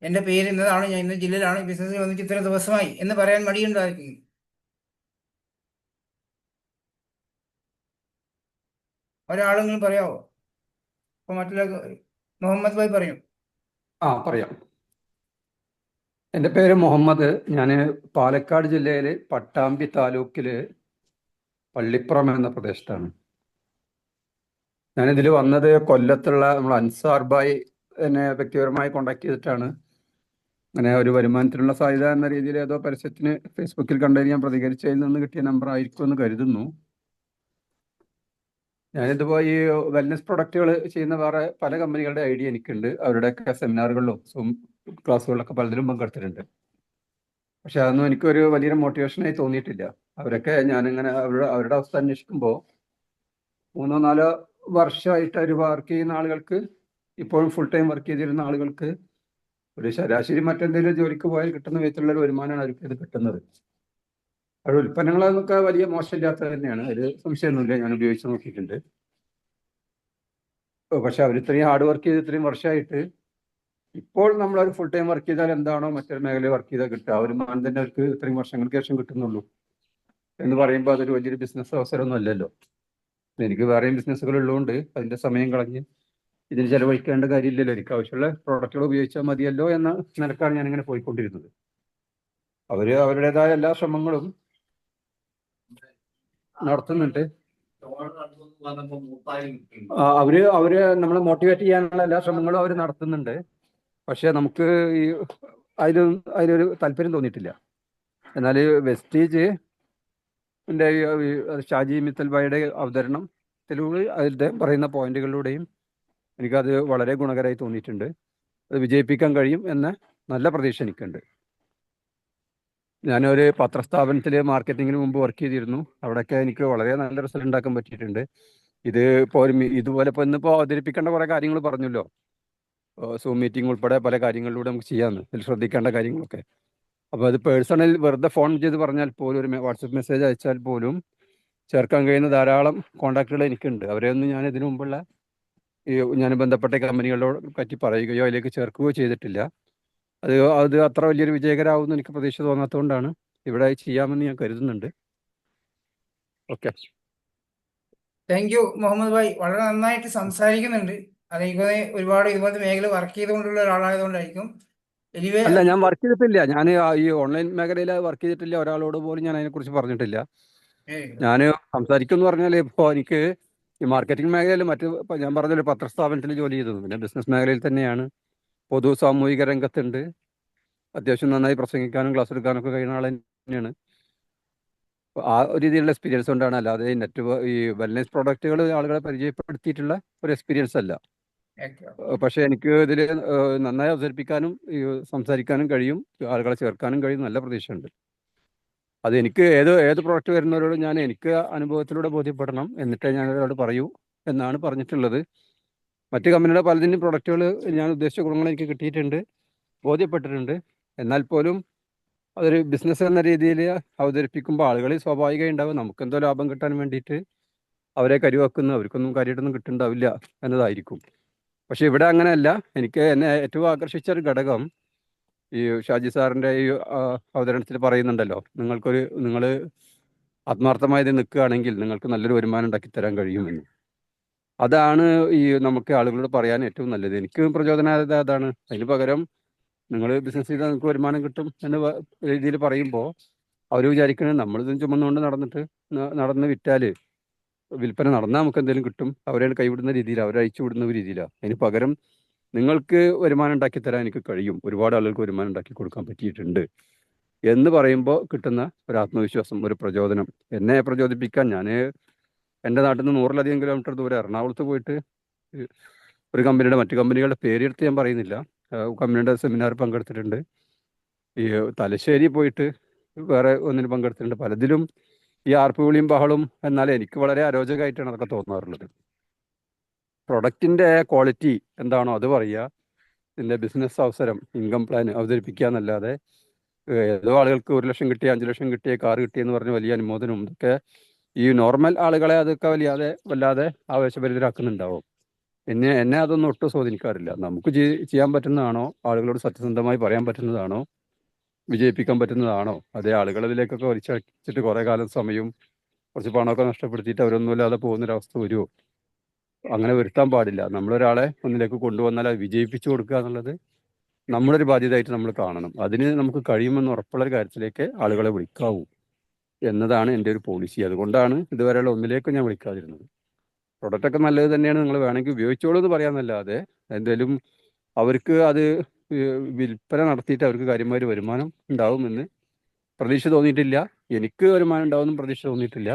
എൻ്റെ പേര് ഇന്നതാണ്, ഞാൻ ഇന്ന ജില്ലയിലാണ്, ബിസിനസ്സിൽ വന്നിട്ട് ഇത്ര ദിവസമായി എന്ന് പറയാൻ മടിയുണ്ടായിരിക്കും. ഒരാളെങ്കിലും പറയാവോ? അപ്പൊ മറ്റുള്ള മുഹമ്മദ് ഭായി പറയും. പറയാം. എൻ്റെ പേര് മുഹമ്മദ്. ഞാൻ പാലക്കാട് ജില്ലയിൽ പട്ടാമ്പി താലൂക്കിൽ പള്ളിപ്പുറം എന്ന പ്രദേശത്താണ്. ഞാനിതിൽ വന്നത് കൊല്ലത്തുള്ള നമ്മൾ അൻസാർ ഭായ് എന്നെ വ്യക്തിപരമായി കോണ്ടാക്ട് ചെയ്തിട്ടാണ്. അങ്ങനെ ഒരു വരുമാനത്തിനുള്ള സാധ്യത എന്ന രീതിയിൽ ഏതോ പരസ്യത്തിന് ഫേസ്ബുക്കിൽ കണ്ടതിൽ ഞാൻ പ്രതികരിച്ചതിൽ നിന്ന് കിട്ടിയ നമ്പർ ആയിരിക്കും എന്ന് കരുതുന്നു. ഞാനിതുപോലെ ഈ വെൽനസ് പ്രൊഡക്റ്റുകൾ ചെയ്യുന്ന വേറെ പല കമ്പനികളുടെ ഐഡിയ എനിക്കുണ്ട്. അവരുടെയൊക്കെ സെമിനാറുകളിലും സൂം ക്ലാസ്സുകളിലൊക്കെ പലതിലും പങ്കെടുത്തിട്ടുണ്ട്. പക്ഷെ അതൊന്നും എനിക്കൊരു വലിയൊരു മോട്ടിവേഷനായി തോന്നിയിട്ടില്ല. അവരൊക്കെ ഞാനിങ്ങനെ അവരുടെ അവസ്ഥ അന്വേഷിക്കുമ്പോൾ 3-4 വർഷമായിട്ട് അവർ വർക്ക് ചെയ്യുന്ന ആളുകൾക്ക്, ഇപ്പോഴും ഫുൾ ടൈം വർക്ക് ചെയ്തിരുന്ന ആളുകൾക്ക് ഒരു ശരാശരി മറ്റെന്തെങ്കിലും ജോലിക്ക് പോയാൽ കിട്ടുന്ന വിധത്തിലുള്ള ഒരു വരുമാനമാണ് അവർക്ക് ഇത് കിട്ടുന്നത്. അവരുടെ ഉൽപ്പന്നങ്ങളൊക്കെ വലിയ മോശമില്ലാത്തത് തന്നെയാണ്, അതിൽ സംശയമൊന്നുമില്ല. ഞാൻ ഉപയോഗിച്ച് നോക്കിയിട്ടുണ്ട്. പക്ഷെ അവർ ഇത്രയും ഹാർഡ് വർക്ക് ചെയ്ത് ഇത്രയും വർഷമായിട്ട് ഇപ്പോൾ നമ്മളൊരു ഫുൾ ടൈം വർക്ക് ചെയ്താൽ എന്താണോ മറ്റൊരു മേഖലയിൽ വർക്ക് ചെയ്താൽ കിട്ടുക, ആ ഒരു മാനം തന്നെ അവർക്ക് ഇത്രയും വർഷങ്ങൾക്ക് ശേഷം കിട്ടുന്നുള്ളൂ എന്ന് പറയുമ്പോൾ അതൊരു വലിയൊരു ബിസിനസ് അവസരമൊന്നും അല്ലല്ലോ. എനിക്ക് വേറെയും ബിസിനസ്സുകൾ ഉള്ളതുകൊണ്ട് അതിൻ്റെ സമയം കളഞ്ഞ് ഇതിന് ചെലവഴിക്കേണ്ട കാര്യമില്ലല്ലോ. എനിക്ക് ആവശ്യമുള്ള പ്രോഡക്റ്റുകൾ ഉപയോഗിച്ചാൽ മതിയല്ലോ എന്ന നിലക്കാണ് ഞാനിങ്ങനെ പോയിക്കൊണ്ടിരുന്നത്. അവരുടേതായ എല്ലാ ശ്രമങ്ങളും നടത്തുന്നുണ്ട്. അവര് നമ്മളെ മോട്ടിവേറ്റ് ചെയ്യാനുള്ള എല്ലാ ശ്രമങ്ങളും അവർ നടത്തുന്നുണ്ട്. പക്ഷെ നമുക്ക് ഈ അതിലൊരു താല്പര്യം തോന്നിയിട്ടില്ല. എന്നാൽ വെസ്റ്റീജ് ഷാജി മിത്തൽ ഭായിയുടെ അവതരണത്തിലൂടെ അതിൻ്റെ പറയുന്ന പോയിന്റുകളിലൂടെയും എനിക്കത് വളരെ ഗുണകരമായി തോന്നിയിട്ടുണ്ട്. അത് വിജയിപ്പിക്കാൻ കഴിയും എന്ന നല്ല പ്രതീക്ഷ എനിക്കുണ്ട്. ഞാനൊരു പത്രസ്ഥാപനത്തിൽ മാർക്കറ്റിങ്ങിന് മുമ്പ് വർക്ക് ചെയ്തിരുന്നു. അവിടെയൊക്കെ എനിക്ക് വളരെ നല്ല റിസൾട്ട് ഉണ്ടാക്കാൻ പറ്റിയിട്ടുണ്ട്. ഇപ്പോൾ ഇതുപോലെ ഇപ്പോൾ ഇന്നിപ്പോൾ അവതരിപ്പിക്കേണ്ട കുറേ കാര്യങ്ങൾ പറഞ്ഞല്ലോ. സൂം മീറ്റിംഗ് ഉൾപ്പെടെ പല കാര്യങ്ങളിലൂടെ നമുക്ക് ചെയ്യാമെന്ന്, ഇതിൽ ശ്രദ്ധിക്കേണ്ട കാര്യങ്ങളൊക്കെ. അപ്പോൾ അത് പേഴ്സണൽ വെറുതെ ഫോൺ ചെയ്ത് പറഞ്ഞാൽ പോലും, ഒരു വാട്സപ്പ് മെസ്സേജ് അയച്ചാൽ പോലും ചേർക്കാൻ കഴിയുന്ന ധാരാളം കോൺടാക്റ്റുകൾ എനിക്കുണ്ട്. അവരെയൊന്നും ഞാൻ ഇതിനു മുമ്പുള്ള ഞാൻ ബന്ധപ്പെട്ട കമ്പനികളോട് പറ്റി പറയുകയോ അതിലേക്ക് ചേർക്കുകയോ ചെയ്തിട്ടില്ല. അത് അത്ര വലിയൊരു വിജയകരമാവുമെന്ന് എനിക്ക് പ്രതീക്ഷ തോന്നാത്തതുകൊണ്ടാണ് ഇവിടെ ചെയ്യാമെന്ന് ഞാൻ കരുതുന്നുണ്ട്. Okay, thank you Muhammad bhai. വളരെ നന്നായിട്ട് സംസാരിക്കുന്നുണ്ട്. അതെനിക്ക് ഒരുപാട് ഇതുപോലത്തെ മേഖല വർക്ക് ചെയ്തുകൊണ്ടുള്ള ഒരാളായതുകൊണ്ടായിരിക്കും. എനിവേ, അല്ല, ഞാൻ വർക്ക് ചെയ്തിട്ടില്ല. ഞാൻ ഈ ഓൺലൈൻ മേഖലയിൽ വർക്ക് ചെയ്തിട്ടില്ല. ഒരാളോട് പോലും ഞാൻ അതിനെക്കുറിച്ച് പറഞ്ഞിട്ടില്ല. ഞാൻ സംസാരിക്കുമെന്ന് പറഞ്ഞാൽ ഇപ്പോൾ എനിക്ക് ഈ മാർക്കറ്റിംഗ് മേഖലയിൽ ഇപ്പൊ ഞാൻ പറഞ്ഞൊരു പത്രസ്ഥാപനത്തിൽ ജോലി ചെയ്തത്, പിന്നെ ബിസിനസ് മേഖലയിൽ തന്നെയാണ്. പൊതു സാമൂഹിക രംഗത്തുണ്ട്. അത്യാവശ്യം നന്നായി പ്രസംഗിക്കാനും ക്ലാസ് എടുക്കാനും ഒക്കെ കഴിയുന്ന ആൾ തന്നെയാണ്. അപ്പൊ ആ ഒരു രീതിയിലുള്ള എക്സ്പീരിയൻസ് കൊണ്ടാണ്, അല്ലാതെ ഈ വെൽനെസ് പ്രോഡക്റ്റുകൾ ആളുകളെ പരിചയപ്പെടുത്തിയിട്ടുള്ള ഒരു എക്സ്പീരിയൻസ് അല്ല. പക്ഷെ എനിക്ക് ഇതിൽ നന്നായി അവതരിപ്പിക്കാനും സംസാരിക്കാനും കഴിയും, ആളുകളെ ചേർക്കാനും കഴിയും, നല്ല പ്രതീക്ഷയുണ്ട്. അത് എനിക്ക് ഏത് പ്രോഡക്റ്റ് വരുന്നവരോട് ഞാൻ എനിക്ക് അനുഭവത്തിലൂടെ ബോധ്യപ്പെടണം, എന്നിട്ടേ ഞാൻ അവരോട് പറയൂ എന്നാണ് പറഞ്ഞിട്ടുള്ളത്. മറ്റ് കമ്പനിയുടെ പലതിൻ്റെ പ്രൊഡക്റ്റുകൾ ഞാൻ ഉദ്ദേശിച്ച ഗുണങ്ങൾ എനിക്ക് കിട്ടിയിട്ടുണ്ട്, ബോധ്യപ്പെട്ടിട്ടുണ്ട്. എന്നാൽ പോലും അതൊരു ബിസിനസ് എന്ന രീതിയിൽ അവതരിപ്പിക്കുമ്പോൾ ആളുകളിൽ സ്വാഭാവികമായി ഉണ്ടാവും നമുക്കെന്തോ ലാഭം കിട്ടാൻ വേണ്ടിയിട്ട് അവരെ കരുവാക്കുന്നു, അവർക്കൊന്നും കാര്യമായിട്ടൊന്നും കിട്ടുന്നുണ്ടാവില്ല എന്നതായിരിക്കും. പക്ഷെ ഇവിടെ അങ്ങനെയല്ല. എന്നെ ഏറ്റവും ആകർഷിച്ച ഒരു ഘടകം, ഈ ഷാജി സാറിൻ്റെ ഈ അവതരണത്തിൽ പറയുന്നുണ്ടല്ലോ, നിങ്ങൾ ആത്മാർത്ഥമായത് നിൽക്കുകയാണെങ്കിൽ നിങ്ങൾക്ക് നല്ലൊരു വരുമാനം ഉണ്ടാക്കി തരാൻ കഴിയുമെന്ന്. അതാണ് നമുക്ക് ആളുകളോട് പറയാൻ ഏറ്റവും നല്ലത്. എനിക്ക് പ്രചോദനമായത് അതാണ്. അതിന് പകരം നിങ്ങൾ ബിസിനസ് ചെയ്താൽ നിങ്ങൾക്ക് വരുമാനം കിട്ടും എന്ന രീതിയിൽ പറയുമ്പോൾ അവർ വിചാരിക്കുന്നത് നമ്മളിതും ചുമന്നുകൊണ്ട് നടന്ന് വിറ്റാൽ വിൽപ്പന നടന്നാൽ നമുക്ക് എന്തെങ്കിലും കിട്ടും, അവരെ കൈവിടുന്ന രീതിയിൽ, അവരെ അയച്ചു വിടുന്ന രീതിയിലാണ്. അതിന് പകരം നിങ്ങൾക്ക് വരുമാനം ഉണ്ടാക്കി തരാൻ എനിക്ക് കഴിയും, ഒരുപാട് ആളുകൾക്ക് വരുമാനം ഉണ്ടാക്കി കൊടുക്കാൻ പറ്റിയിട്ടുണ്ട് എന്ന് പറയുമ്പോൾ കിട്ടുന്ന ഒരു ആത്മവിശ്വാസം, ഒരു പ്രചോദനം എന്നെ പ്രചോദിപ്പിക്കാൻ, ഞാൻ എൻ്റെ നാട്ടിൽ നിന്ന് 100-ലധികം കിലോമീറ്റർ ദൂരെ എറണാകുളത്ത് പോയിട്ട് ഒരു മറ്റു കമ്പനികളുടെ പേരെടുത്ത് ഞാൻ പറയുന്നില്ല, കമ്പനിയുടെ സെമിനാർ പങ്കെടുത്തിട്ടുണ്ട്. ഈ തലശ്ശേരി പോയിട്ട് വേറെ ഒന്നിന് പങ്കെടുത്തിട്ടുണ്ട്. പലതിലും ഈ ആർപ്പുവിളിയും ബഹളും, എന്നാൽ എനിക്ക് വളരെ അരോചകമായിട്ടാണ് അതൊക്കെ തോന്നാറുള്ളത്. പ്രൊഡക്റ്റിൻ്റെ ക്വാളിറ്റി എന്താണോ അത് പറയുക, ഇതിൻ്റെ ബിസിനസ് അവസരം, ഇൻകം പ്ലാൻ അവതരിപ്പിക്കുക എന്നല്ലാതെ ഏതോ ആളുകൾക്ക് 1 ലക്ഷം കിട്ടിയ 5 ലക്ഷം കിട്ടിയ കാർ കിട്ടിയെന്ന് പറഞ്ഞ് വലിയ അനുമോദനം, ഇതൊക്കെ ഈ നോർമൽ ആളുകളെ അതൊക്കെ വല്ലാതെ ആവേശഭരിതരാക്കുന്നുണ്ടാവും. എന്നെ അതൊന്നും ഒട്ടും സ്വാധീനിക്കാറില്ല. നമുക്ക് ചെയ്യാൻ പറ്റുന്നതാണോ, ആളുകളോട് സത്യസന്ധമായി പറയാൻ പറ്റുന്നതാണോ, വിജയിപ്പിക്കാൻ പറ്റുന്നതാണോ, അതേ ആളുകളിലേക്കൊക്കെ വലിച്ചടിച്ചിട്ട് കുറേ കാലം സമയവും കുറച്ച് പണമൊക്കെ നഷ്ടപ്പെടുത്തിയിട്ട് അവരൊന്നുമില്ലാതെ പോകുന്നൊരവസ്ഥ വരുമോ? അങ്ങനെ വരുത്താൻ പാടില്ല. നമ്മളൊരാളെ ഒന്നിലേക്ക് കൊണ്ടുവന്നാൽ അത് വിജയിപ്പിച്ചു കൊടുക്കുക എന്നുള്ളത് നമ്മുടെ ഒരു ബാധ്യതയായിട്ട് നമ്മൾ കാണണം. അതിന് നമുക്ക് കഴിയുമെന്ന് ഉറപ്പുള്ളൊരു കാര്യത്തിലേക്ക് ആളുകളെ വിളിക്കാവൂ എന്നതാണ് എൻ്റെ ഒരു പോളിസി. അതുകൊണ്ടാണ് ഇതുവരെയുള്ള ഒന്നിലേക്ക് ഞാൻ വിളിക്കാതിരുന്നത്. പ്രൊഡക്റ്റൊക്കെ നല്ലത് തന്നെയാണ്, നിങ്ങൾ വേണമെങ്കിൽ ഉപയോഗിച്ചോളൂ എന്ന് പറയാമെന്നല്ലാതെ എന്തായാലും അവർക്ക് അത് വിൽപ്പന നടത്തിയിട്ട് അവർക്ക് കാര്യമായ വരുമാനം ഉണ്ടാവുമെന്ന് പ്രതീക്ഷ തോന്നിയിട്ടില്ല. എനിക്ക് വരുമാനം ഉണ്ടാവുമെന്നും പ്രതീക്ഷ തോന്നിയിട്ടില്ല.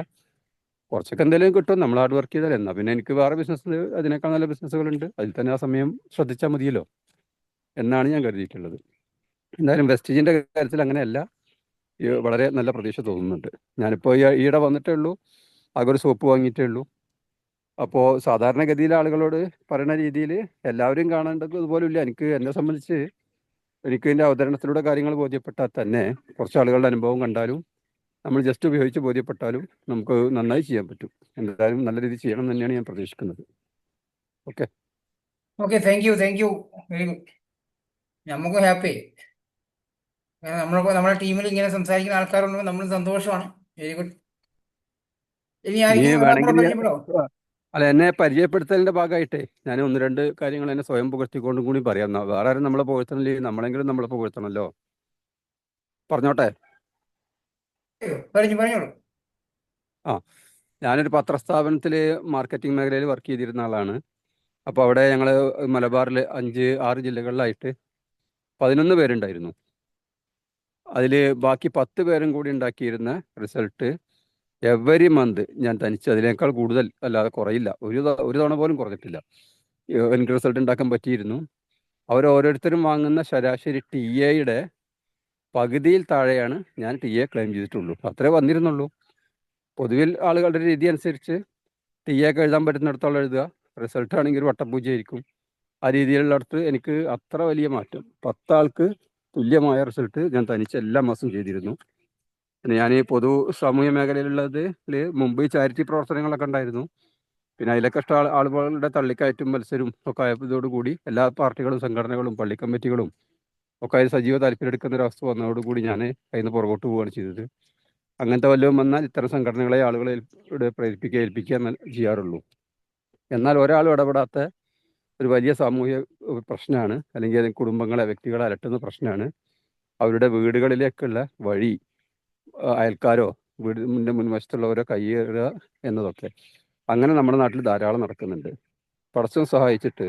കുറച്ചൊക്കെ എന്തെങ്കിലും കിട്ടും നമ്മൾ ഹാർഡ് വർക്ക് ചെയ്താൽ. എന്നാൽ പിന്നെ എനിക്ക് വേറെ ബിസിനസ്, അതിനേക്കാൾ നല്ല ബിസിനസ്സുകളുണ്ട്, അതിൽ തന്നെ ആ സമയം ശ്രദ്ധിച്ചാൽ മതിയല്ലോ എന്നാണ് ഞാൻ കരുതിയിട്ടുള്ളത്. എന്തായാലും വെസ്റ്റീജിൻ്റെ കാര്യത്തിൽ അങ്ങനെയല്ല, വളരെ നല്ല പ്രതീക്ഷ തോന്നുന്നുണ്ട്. ഞാനിപ്പോൾ ഈയിടെ വന്നിട്ടേ ഉള്ളൂ, ആകെ ഒരു സോപ്പ് വാങ്ങിയിട്ടേ ഉള്ളൂ. അപ്പോൾ സാധാരണഗതിയിൽ ആളുകളോട് പറയുന്ന രീതിയിൽ എല്ലാവരും കാണേണ്ടത് ഇതുപോലും ഇല്ല. എന്നെ സംബന്ധിച്ച് എനിക്ക് ഇതിൻ്റെ അവതരണത്തിലൂടെ കാര്യങ്ങൾ ബോധ്യപ്പെട്ടാൽ തന്നെ, കുറച്ച് ആളുകളുടെ അനുഭവം കണ്ടാലും നമ്മൾ ജസ്റ്റ് ഉപയോഗിച്ച് ബോധ്യപ്പെട്ടാലും നമുക്ക് നന്നായി ചെയ്യാൻ പറ്റും. എന്തായാലും നല്ല രീതിയിൽ ചെയ്യണം എന്ന് തന്നെയാണ് ഞാൻ പ്രതീക്ഷിക്കുന്നത്. Okay. Okay, thank you very good. നമുക്ക് ഹാപ്പി. നമ്മുടെ ടീമിൽ ഇങ്ങനെ സംസാരിക്കുന്ന ആൾക്കാരുണ്ടെങ്കിൽ നമ്മൾ സന്തോഷമാണ്. Very good. ഇനി നീ ആയിരിക്കും വേണമെങ്കിൽ പരിചയപ്പെടോ? അല്ല, എന്നെ പരിചയപ്പെടുത്തലിൻ്റെ ഭാഗമായിട്ടേ ഞാൻ 1-2 കാര്യങ്ങൾ എന്നെ സ്വയം പുകഴ്ത്തിക്കൊണ്ടും കൂടി പറയാം. വേറെ ആരും നമ്മളെ പുകഴ്ത്തണില്ലേ, നമ്മളെങ്കിലും നമ്മളെ പുകഴ്ത്തണമല്ലോ. പറഞ്ഞോട്ടെ. പറഞ്ഞോളൂ. ആ, ഞാനൊരു പത്രസ്ഥാപനത്തിൽ മാർക്കറ്റിംഗ് മേഖലയിൽ വർക്ക് ചെയ്തിരുന്ന ആളാണ്. അപ്പോൾ അവിടെ ഞങ്ങൾ മലബാറിൽ 5-6 ജില്ലകളിലായിട്ട് 11 പേരുണ്ടായിരുന്നു. അതിൽ ബാക്കി 10 പേരും കൂടി ഉണ്ടാക്കിയിരുന്ന റിസൾട്ട് എവരി മന്ത് ഞാൻ തനിച്ച്, അതിനേക്കാൾ കൂടുതൽ അല്ലാതെ കുറയില്ല, ഒരു തവണ പോലും കുറഞ്ഞിട്ടില്ല, എനിക്ക് റിസൾട്ട് ഉണ്ടാക്കാൻ പറ്റിയിരുന്നു. ഓരോരുത്തരും വാങ്ങുന്ന ശരാശരി TA പകുതിയിൽ താഴെയാണ് ഞാൻ TA ക്ലെയിം ചെയ്തിട്ടുള്ളൂ. അത്രേ വന്നിരുന്നുള്ളൂ. പൊതുവിൽ ആളുകളുടെ രീതി അനുസരിച്ച് TA എഴുതാൻ പറ്റുന്നിടത്തോളം എഴുതുക, റിസൾട്ട് ആണെങ്കിൽ ഒരു വട്ടപ്പൂജയായിരിക്കും. ആ രീതിയിലുള്ളിടത്ത് എനിക്ക് അത്ര വലിയ മാറ്റം, 10 ആൾക്ക് തുല്യമായ റിസൾട്ട് ഞാൻ തനിച്ച് എല്ലാ മാസവും ചെയ്തിരുന്നു. പിന്നെ ഞാൻ ഈ സാമൂഹ്യ മേഖലയിലുള്ളതിൽ മുമ്പ് ചാരിറ്റി പ്രവർത്തനങ്ങളൊക്കെ ഉണ്ടായിരുന്നു. പിന്നെ അതിലൊക്കെ ആളുകളുടെ തള്ളിക്കയറ്റും മത്സരവും ഒക്കെ ആയതോടുകൂടി എല്ലാ പാർട്ടികളും സംഘടനകളും പള്ളി കമ്മിറ്റികളും ഒക്കെ അതിൽ സജീവ താല്പര്യം എടുക്കുന്ന ഒരു അവസ്ഥ വന്നതോടുകൂടി ഞാൻ അതിൽ നിന്ന് പുറകോട്ട് പോവുകയാണ് ചെയ്തത്. അങ്ങനത്തെ വല്ലതും വന്നാൽ ഇത്തരം സംഘടനകളെ ആളുകളെ ഏൽപ്പിക്കുക ചെയ്യാറുള്ളൂ. എന്നാൽ ഒരാളും ഇടപെടാത്ത ഒരു വലിയ സാമൂഹിക പ്രശ്നമാണ്, അല്ലെങ്കിൽ അത് കുടുംബങ്ങളെ, വ്യക്തികളെ അലട്ടുന്ന പ്രശ്നമാണ് അവരുടെ വീടുകളിലേക്കുള്ള വഴി അയൽക്കാരോ വീടിൻ്റെ മുൻവശത്തുള്ളവരോ കയ്യേറുക എന്നതൊക്കെ. അങ്ങനെ നമ്മുടെ നാട്ടിൽ ധാരാളം നടക്കുന്നുണ്ട്. പടച്ചവൻ സഹായിച്ചിട്ട്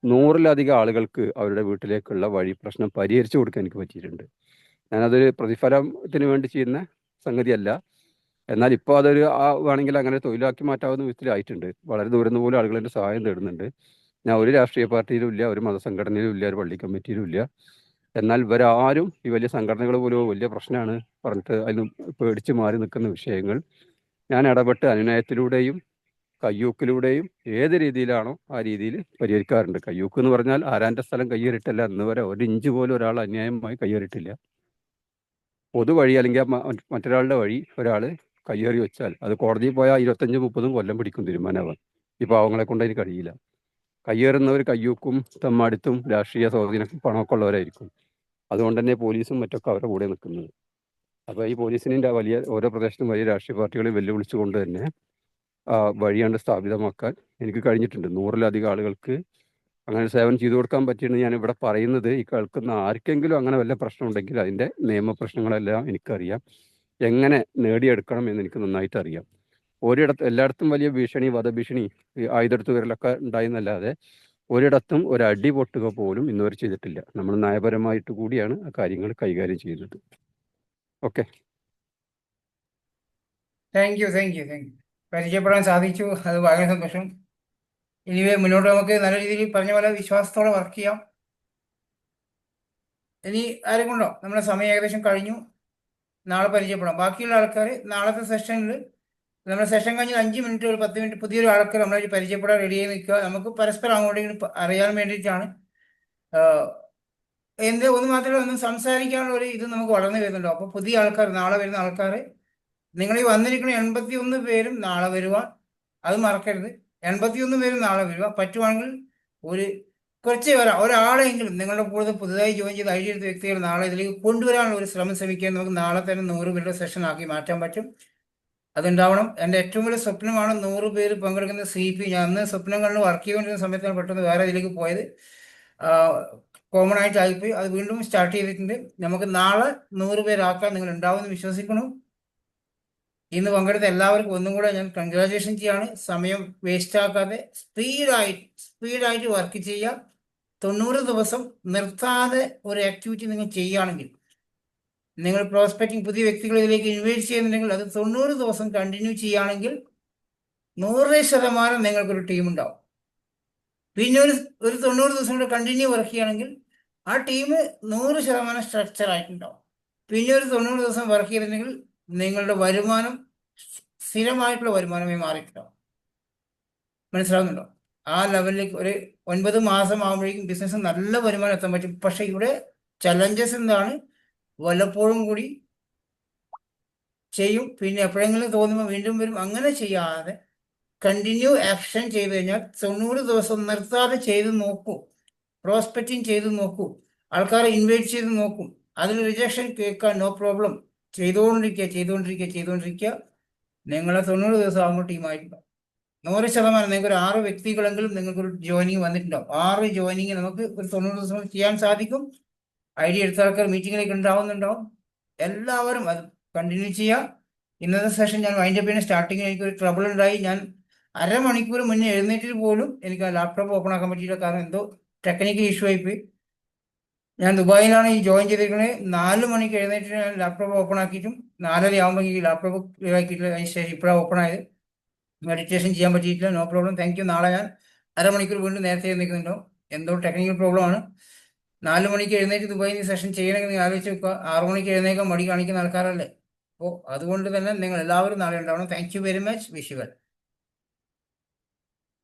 100-ലധികം ആളുകൾക്ക് അവരുടെ വീട്ടിലേക്കുള്ള വഴി പ്രശ്നം പരിഹരിച്ചു കൊടുക്കാൻ എനിക്ക് പറ്റിയിട്ടുണ്ട്. ഞാനതൊരു പ്രതിഫലത്തിന് വേണ്ടി ചെയ്യുന്ന സംഗതിയല്ല. എന്നാൽ ഇപ്പോൾ അതൊരു വേണമെങ്കിൽ അങ്ങനെ തൊഴിലാക്കി മാറ്റാവുന്ന വിധത്തിലായിട്ടുണ്ട്. വളരെ ദൂരം നിന്ന് പോലും ആളുകൾ എൻ്റെ സഹായം തേടുന്നുണ്ട്. ഞാൻ ഒരു രാഷ്ട്രീയ പാർട്ടിയിലും ഇല്ല, ഒരു മതസംഘടനയിലും ഇല്ല, ഒരു പള്ളി കമ്മിറ്റിയിലും ഇല്ല. എന്നാൽ ഇവരാരും ഈ വലിയ സംഘടനകൾ പോലും വലിയ പ്രശ്നമാണ് പറഞ്ഞിട്ട് അതിന് പേടിച്ച് മാറി നിൽക്കുന്ന വിഷയങ്ങൾ ഞാൻ ഇടപെട്ട് അനുനയത്തിലൂടെയും കയ്യൂക്കിലൂടെയും ഏത് രീതിയിലാണോ ആ രീതിയിൽ പരിഹരിക്കാറുണ്ട്. കയ്യൂക്ക് എന്ന് പറഞ്ഞാൽ ആരാൻ്റെ സ്ഥലം കയ്യേറിയിട്ടല്ല. ഇന്ന് വരെ ഒരു ഇഞ്ച് പോലും ഒരാൾ അന്യായമായി കയ്യേറിയിട്ടില്ല. പൊതുവഴി അല്ലെങ്കിൽ മറ്റൊരാളുടെ വഴി ഒരാൾ കയ്യേറി വെച്ചാൽ അത് കോടതിയിൽ പോയാൽ 25-30 കൊല്ലം പിടിക്കും തീരുമാനമാവാൻ. ഈ പാവങ്ങളെ കൊണ്ട് അതിന് കഴിയില്ല. കയ്യേറുന്നവർ കയ്യൂക്കും തെമ്മാടിത്തും രാഷ്ട്രീയ സ്വാധീനം പണമൊക്കെ ഉള്ളവരായിരിക്കും. അതുകൊണ്ട് തന്നെ പോലീസും മറ്റൊക്കെ അവരുടെ കൂടെ നിൽക്കുന്നത്. അപ്പോൾ ഈ പോലീസിൻ്റെ വലിയ ഓരോ പ്രദേശത്തും വലിയ രാഷ്ട്രീയ പാർട്ടികളെ വെല്ലുവിളിച്ചുകൊണ്ട് തന്നെ വഴിയാണ്ട് സ്ഥാപിതമാക്കാൻ എനിക്ക് കഴിഞ്ഞിട്ടുണ്ട്. 100-ലധികം ആളുകൾക്ക് അങ്ങനെ സേവനം ചെയ്തു കൊടുക്കാൻ പറ്റിയെന്ന് ഞാൻ ഇവിടെ പറയുന്നത് ഈ കേൾക്കുന്ന ആർക്കെങ്കിലും അങ്ങനെ വല്ല പ്രശ്നം ഉണ്ടെങ്കിൽ അതിൻ്റെ നിയമപ്രശ്നങ്ങളെല്ലാം എനിക്കറിയാം. എങ്ങനെ നേടിയെടുക്കണം എന്ന് എനിക്ക് നന്നായിട്ട് അറിയാം. എല്ലായിടത്തും വലിയ ഭീഷണി, വധഭീഷണി, ആയുധെടുത്ത് വരലൊക്കെ ഉണ്ടായെന്നല്ലാതെ ഒരിടത്തും ഒരടി പൊട്ടുക പോലും ഇന്നുവരെ ചെയ്തിട്ടില്ല. നമ്മൾ നയപരമായിട്ട് കൂടിയാണ് ആ കാര്യങ്ങൾ കൈകാര്യം ചെയ്യുന്നത്. Okay, thank U. പരിചയപ്പെടാൻ സാധിച്ചു, അത് വളരെ സന്തോഷം. ഇനി മുന്നോട്ട് നമുക്ക് നല്ല രീതിയിൽ പറഞ്ഞ പോലെ വിശ്വാസത്തോടെ വർക്ക് ചെയ്യാം. ഇനി ആരും കൊണ്ടോ നമ്മുടെ സമയം ഏകദേശം കഴിഞ്ഞു. നാളെ പരിചയപ്പെടാം. ബാക്കിയുള്ള ആൾക്കാർ നാളത്തെ സെഷനിൽ, നമ്മുടെ സെഷൻ കഴിഞ്ഞ് 5 മിനിറ്റ്, ഒരു 10 മിനിറ്റ് പുതിയൊരു ആൾക്കാർ നമ്മളായിട്ട് പരിചയപ്പെടാൻ റെഡിയായി നിൽക്കുക. നമുക്ക് പരസ്പരം അങ്ങോട്ടെങ്കിലും അറിയാൻ വേണ്ടിയിട്ടാണ്. ഒന്ന് മാത്രമേ ഒന്നും സംസാരിക്കാനുള്ള ഒരു ഇത് നമുക്ക് വളർന്നു വരുന്നുണ്ടോ. അപ്പോൾ പുതിയ ആൾക്കാർ, നാളെ വരുന്ന ആൾക്കാർ, നിങ്ങൾ ഈ വന്നിരിക്കുന്ന 81 പേരും നാളെ വരുക, അത് മറക്കരുത്. 81 പേരും നാളെ വരിക. പറ്റുവാണെങ്കിൽ കുറച്ച് ഒരാളെങ്കിലും നിങ്ങളുടെ കൂടുതൽ പുതുതായി ജോയിൻ ചെയ്ത് ഐഡിയ എടുത്ത വ്യക്തികൾ നാളെ ഇതിലേക്ക് കൊണ്ടുവരാനുള്ള ഒരു ശ്രമം ശ്രമിക്കാൻ നമുക്ക് നാളെ തന്നെ 100 പേരുടെ സെഷൻ ആക്കി മാറ്റാൻ പറ്റും. അതുണ്ടാവണം. എൻ്റെ ഏറ്റവും വലിയ സ്വപ്നമാണ് 100 പേര് പങ്കെടുക്കുന്ന CP. ഞാൻ അന്ന് സ്വപ്നങ്ങളിൽ വർക്ക് ചെയ്തുകൊണ്ടിരുന്ന സമയത്താണ് പെട്ടെന്ന് വേറെ ഇതിലേക്ക് പോയത്. കോമൺ ആയിട്ട് ആയിപ്പോയി. അത് വീണ്ടും സ്റ്റാർട്ട് ചെയ്തിട്ടുണ്ട്. നമുക്ക് നാളെ 100 പേരാക്കാൻ നിങ്ങൾ ഉണ്ടാവുമെന്ന് വിശ്വസിക്കണം. ഇന്ന് പങ്കെടുത്ത എല്ലാവർക്കും ഒന്നും കൂടെ ഞാൻ കൺഗ്രാജുലേഷൻ ചെയ്യാണ്. സമയം വേസ്റ്റ് ആക്കാതെ സ്പീഡായിട്ട് വർക്ക് ചെയ്യുക. 90 ദിവസം നിർത്താതെ ഒരു ആക്ടിവിറ്റി നിങ്ങൾ ചെയ്യുകയാണെങ്കിൽ, നിങ്ങൾ പ്രോസ്പെക്റ്റിംഗ് പുതിയ വ്യക്തികൾ ഇതിലേക്ക് ഇൻവൈറ്റ് ചെയ്യുന്നുണ്ടെങ്കിൽ, അത് 90 ദിവസം കണ്ടിന്യൂ ചെയ്യുകയാണെങ്കിൽ 100% നിങ്ങൾക്കൊരു ടീം ഉണ്ടാവും. പിന്നെ ഒരു 90 ദിവസം കൂടെ കണ്ടിന്യൂ വർക്ക് ചെയ്യുകയാണെങ്കിൽ ആ ടീം 100% സ്ട്രക്ചർ ആയിട്ടുണ്ടാവും. പിന്നെ ഒരു 90 ദിവസം വർക്ക് ചെയ്തിട്ടുണ്ടെങ്കിൽ നിങ്ങളുടെ വരുമാനം സ്ഥിരമായിട്ടുള്ള വരുമാനമായി മാറിയിട്ടുണ്ടാവും. മനസ്സിലാവുന്നുണ്ടോ? ആ ലെവലിലേക്ക് ഒരു 9 മാസം ആകുമ്പോഴേക്കും ബിസിനസ് നല്ല വരുമാനം എത്താൻ പറ്റും. പക്ഷെ ഇവിടെ ചലഞ്ചസ് എന്താണ്? വല്ലപ്പോഴും കൂടി ചെയ്യും, പിന്നെ എപ്പോഴെങ്കിലും തോന്നുമ്പോൾ വീണ്ടും വരും. അങ്ങനെ ചെയ്യാതെ കണ്ടിന്യൂ ആക്ഷൻ ചെയ്ത് കഴിഞ്ഞാൽ 90 ദിവസം നിർത്താതെ ചെയ്ത് നോക്കൂ. പ്രോസ്പെക്റ്റിംഗ് ചെയ്ത് നോക്കൂ. ആൾക്കാരെ ഇൻവൈറ്റ് ചെയ്ത് നോക്കും. അതിൽ റിജക്ഷൻ കേൾക്കാൻ നോ പ്രോബ്ലം. ചെയ്തുകൊണ്ടിരിക്കുക. നിങ്ങളെ 90 ദിവസം ആകുമ്പോൾ ടീമായിട്ടുണ്ടാവും. 100% നിങ്ങൾക്ക് ഒരു 6 വ്യക്തികളെങ്കിലും നിങ്ങൾക്കൊരു ജോയിനിങ് വന്നിട്ടുണ്ടാവും. 6 ജോയിനിങ് നമുക്ക് ഒരു 90 ദിവസം ചെയ്യാൻ സാധിക്കും. ഐഡിയ എടുത്ത ആൾക്കാർ മീറ്റിങ്ങിലേക്ക് ഉണ്ടാവുന്നുണ്ടാവും. എല്ലാവരും അത് കണ്ടിന്യൂ ചെയ്യാം. ഇന്നത്തെ സെഷൻ ഞാൻ വൈൻഡപ്പ് ചെയ്യുന്ന സ്റ്റാർട്ടിങ്ങിൽ എനിക്കൊരു ട്രബിൾ ഉണ്ടായി. ഞാൻ അരമണിക്കൂർ മുന്നേ എഴുന്നേറ്റിട്ട് പോലും എനിക്ക് ആ ലാപ്ടോപ്പ് ഓപ്പൺ ആക്കാൻ പറ്റിയില്ല. കാരണം എന്തോ ടെക്നിക്കൽ ഇഷ്യൂ ആയിപ്പോയി. ഞാൻ ദുബായിലാണ് ഈ ജോയിൻ ചെയ്തിരിക്കുന്നത്. 4 മണിക്ക് എഴുന്നേറ്റ് ഞാൻ ലാപ്ടോപ്പ് ഓപ്പൺ ആക്കിയിട്ടും 4:30 ആകുമ്പോൾ ഈ ലാപ്ടോപ്പ് ക്ലിയർ ആക്കിയിട്ടില്ല. അതിന് ശേഷം ഇപ്പോഴാണ് ഓപ്പൺ ആയത്. മെഡിറ്റേഷൻ ചെയ്യാൻ പറ്റിയിട്ടില്ല. No problem, thank you. നാളെ ഞാൻ അരമണിക്കൂർ വീണ്ടും നേരത്തെ എഴുന്നേൽക്കുന്നുണ്ടോ. എന്തോ ടെക്നിക്കൽ പ്രോബ്ലം ആണ്. 4 മണിക്ക് എഴുന്നേറ്റ് ദുബായിൽ സെഷൻ ചെയ്യണമെങ്കിൽ നിങ്ങൾ ആലോചിച്ച് വെക്കുക. 6 മണിക്ക് എഴുന്നേൽക്കാൻ മടി കാണിക്കുന്ന ആൾക്കാരല്ലേ. അപ്പോൾ അതുകൊണ്ട് തന്നെ നിങ്ങൾ എല്ലാവരും നാളെ ഉണ്ടാവണം. Thank you very much. Wish you well.